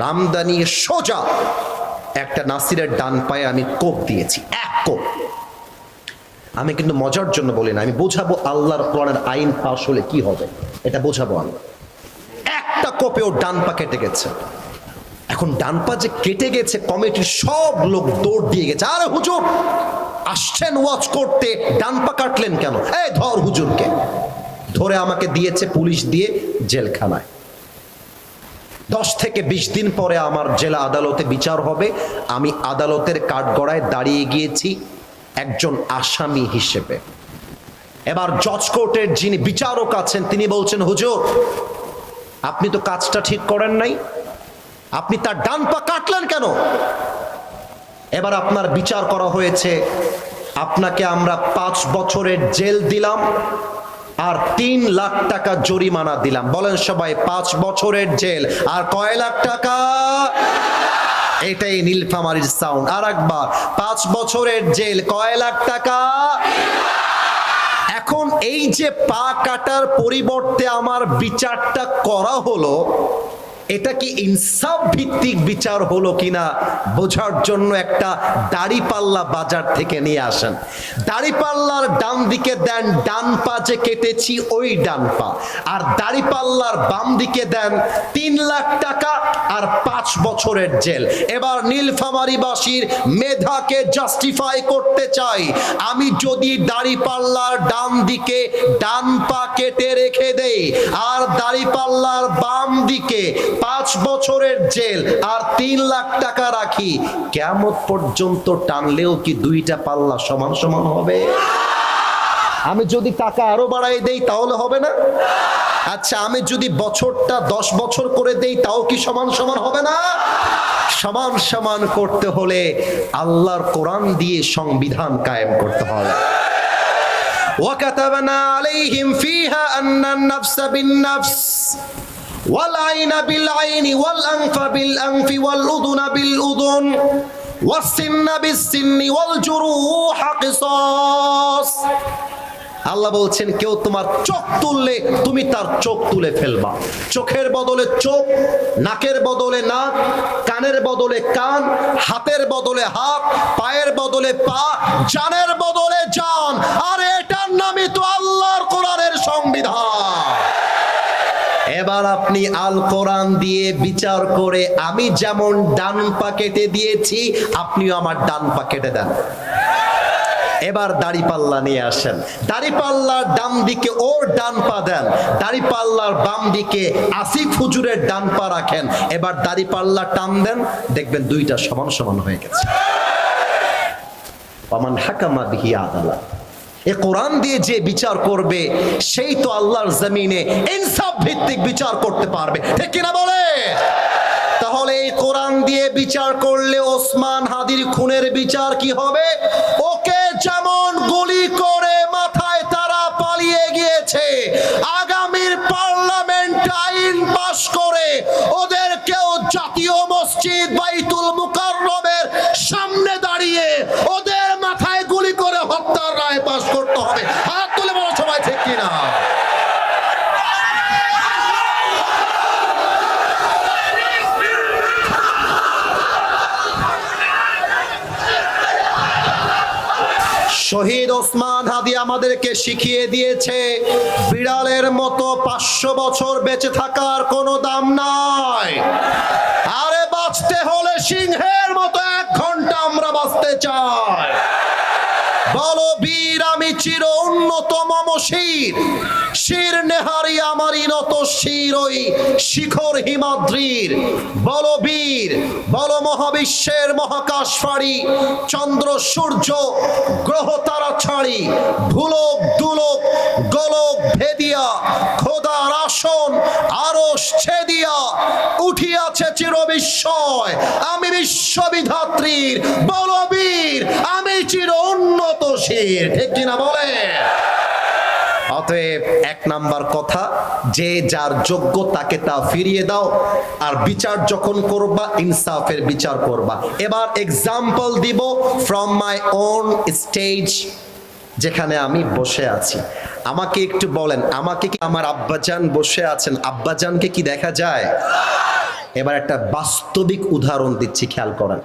রামদা নিয়ে সোজা একটা নাসিরের ডান পায়ে আমি কোপ দিয়েছি, এক কোপ। আমি কিন্তু মজার জন্য বলি না, আমি বোঝাবো আল্লাহর কোরআনের আইন পাশ হলে কি হবে, এটা বোঝাবো আমি। একটা কোপে ওর ডান পা কেটে গেছে। এখন ডান পা যে কেটে গেছে, কমিটির সব লোক দৌড় দিয়ে গেছে। আরে হুজুর আসছেন ওয়াজ করতে, ডান পা কাটলেন কেন? ধর হুজুরকে। ধরে আমাকে দিয়েছে পুলিশ দিয়ে জেলখানায়। 10 থেকে 20 দিন পরে আমার জেলা আদালতে বিচার হবে। আমি আদালতের কাঠগড়ায় দাঁড়িয়ে গিয়েছি একজন আসামি হিসেবে। এবার জজ কোর্টের যিনি বিচারক আছেন তিনি বলছেন, হুজুর আপনি তো কাজটা ঠিক করেন নাই, আপনি তার ডান পা কাটলেন কেন? এবার আপনার বিচার করা হয়েছে, আপনাকে আমরা 5 বছরের জেল দিলাম আর 3 লাখ টাকা জরিমানা দিলাম। বলেন সবাই, 5 বছরের জেল আর কয় লাখ টাকা? এটাই নীলফামারীর সাউন্ড। আর একবার, 5 বছরের জেল, কয় লাখ টাকা? এখন এই যে পা কাটার পরিবর্তে আমার বিচারটা করা হলো, এটা কি ইনসাফ ভিত্তিক বিচার হলো কিনা বোঝার জন্য একটা দাড়িপাল্লা বাজার থেকে নিয়ে আসেন। দাড়িপাল্লার ডান দিকে দেন ডান পা যে কেটেছি ওই ডান পা, আর দাড়িপাল্লার বাম দিকে দেন 3 লাখ টাকা আর 5 বছরের জেল। এবার নীলফামারীবাসীর মেধাকে জাস্টিফাই করতে চাই, আমি যদি দাড়িপাল্লার ডান দিকে ডান পা কেটে রেখে দেই আর দাড়িপাল্লার বাম দিকে 5 বছরের জেল আর 3 লাখ টাকা রাখি, কিয়ামত পর্যন্ত টানলেও কি দুইটা পাল্লা সমান সমান হবে? আমি যদি টাকা আরো বাড়াই দেই তাহলে হবে না? আচ্ছা, আমি যদি বছরটা 10 বছর করে দেই তাও কি সমান সমান হবে না? সমান সমান করতে হলে আল্লাহর কোরআন দিয়ে সংবিধান কায়েম করতে হবে। وكتبنا عليهم فيها أن النفس بالنفس والعين بالعين والأنف بالأنف والأذن بالأذن والسن بالسن والجروح قصاص। আল্লাহ বলছেন কেউ তোমার চোখ তুললে তুমি তার চোখ তুলে ফেলবা। চোখের বদলে চোখ, নাকের বদলে নাক, কানের বদলে কান, হাতের বদলে হাত, পায়ের বদলে পা, জানের বদলে জান। আর এটার নামই তো আল্লাহর কোরআনের সংবিধান। এবার আপনি আল কোরআন দিয়ে বিচার করে আমি যেমন ডান পা কেটে দিয়েছি আপনিও আমার ডান পা কেটে দেন। এবার দাড়িপাল্লা নিয়ে আসেন, দাড়িপাল্লার ডান দিকে ওর ডান পা দেন, দাড়িপাল্লার বাম দিকে আসিফ হুজুরের ডান পা রাখেন। এবার দাড়িপাল্লা টান দেন, দেখবেন দুইটা সমান সমান হয়ে গেছে। ওমান হাকামা বিহি আদালা, এ কোরআন দিয়ে যে বিচার করবে সেই তো আল্লাহর জমিনে ইনসাফ ভিত্তিক বিচার করতে পারবে, ঠিক কিনা বলে? তাহলে এই কোরআন দিয়ে বিচার করলে ওসমান হাদির খুনের বিচার কি হবে? ওকে যেমন গুলি করে মাথায় তারা পালিয়ে গিয়েছে, আগামীর পার্লামেন্ট আইন পাশ করে ওদেরকেও জাতীয় মসজিদ বাইতুল মুকাররমের সামনে দাঁড়িয়ে ওদের মাথায় গুলি করে হত্যার রায় পাশ করতে হবে। হাত তুলে বলো সবাই, ঠিক কিনা? শহীদ ওসমান হাদি আমাদেরকে শিখিয়ে দিয়েছে বিড়ালের মতো 500 বছর বেঁচে থাকার কোনো দাম নাই। আরে বাঁচতে হলে সিংহের মতো 1 ঘন্টা আমরা বাঁচতে চাই। বলো বীর আমি চির উন্নত মম শির, শির নেহারি আমারই নত শির ওই শিখর হিমাদ্রির। বলো বীর, বলো মহাবিশ্বের মহাকাশ ফাড়ি, চন্দ্র সূর্য গ্রহ তারা ছাড়ি, ভুলোক দুলোক গোলক ভেদিয়া খোদার আসন আরশ ছেদিয়া উঠিয়াছে চির বিস্ময় আমি বিশ্ববিধাত্রীর। বলো বীর আমি চির উন্নত শির, ঠিক কিনা বলে? অতএব 1 নাম্বার কথা, যে যার যোগ্য তাকে তা ফিরিয়ে দাও, আর বিচার যখন করবা ইনসাফের বিচার করবা। এবার এক্সাম্পল দিব ফ্রম মাই ওন স্টেজ, যেখানে আমি বসে আছি। আমাকে একটু বলেন, আমাকে কি আমার আব্বাজান বসে আছেন, আব্বাজানকে কি দেখা যায়? এবার একটা বাস্তবিক উদাহরণ দিচ্ছি, খেয়াল করেন।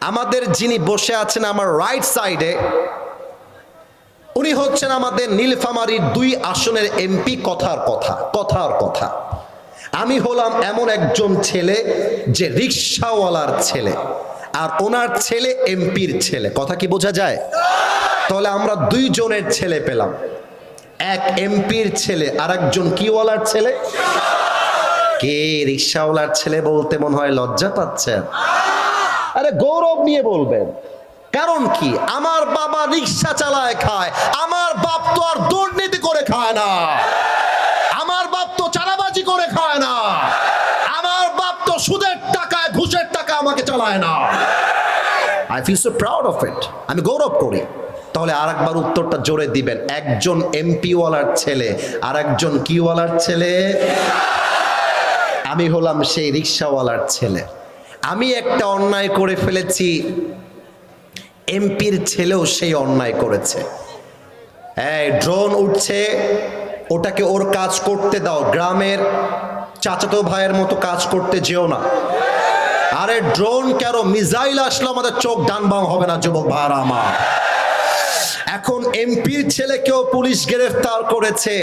আমাদের যিনি বসে আছেন আমার রাইট সাইডে, উনি হচ্ছেন আমাদের নীলফামারীর 2 আসনের এমপি। কথার কথা আমি হলাম এমন একজন ছেলে যে রিকশাওয়ালার ছেলে, আর ওনার ছেলে এমপির ছেলে। কথা কি বোঝা যায়? তাহলে আমরা 2 জনের ছেলে পেলাম, এক এমপির ছেলে আর একজন কিওয়ালার ছেলে। কে রিকশাওয়ালার ছেলে বলতে মনে হয় লজ্জা পাচ্ছেন? আরে গৌরব নিয়ে বলবেন। কারণ কি? আমার বাবা রিকশা চালায় খায়, আমার বাপ তো আর দুর্নীতি করে খায় না, আমার বাপ তো চাঁদাবাজি করে খায় না, আমার বাপ তো সুদের টাকায় ঘুষের টাকা আমাকে চালায় না। I feel so proud of it, আমি গৌরব করি। তাহলে আরেকবার উত্তরটা জোরে দিবেন, একজন এমপি ওয়ালার ছেলে আর একজন কিওয়ালার ছেলে। আমি হলাম সেই রিকশাওয়ালার ছেলে। আমি একটা অন্যায় করে ফেলেছি, এমপির ছেলেও সেই অন্যায় করেছে। ড্রোন উঠছে, ওটাকে ওর কাজ করতে দাও। গ্রামের চাচাতো ভাইয়ের মতো কাজ করতে যেও না। আরে ড্রোন কেন, মিসাইল আসলে আমাদের চোখ ডান বাম হবে না যুবক ভাইরা আমার। এখন এমপির ছেলেকেও পুলিশ গ্রেফতার করেছে।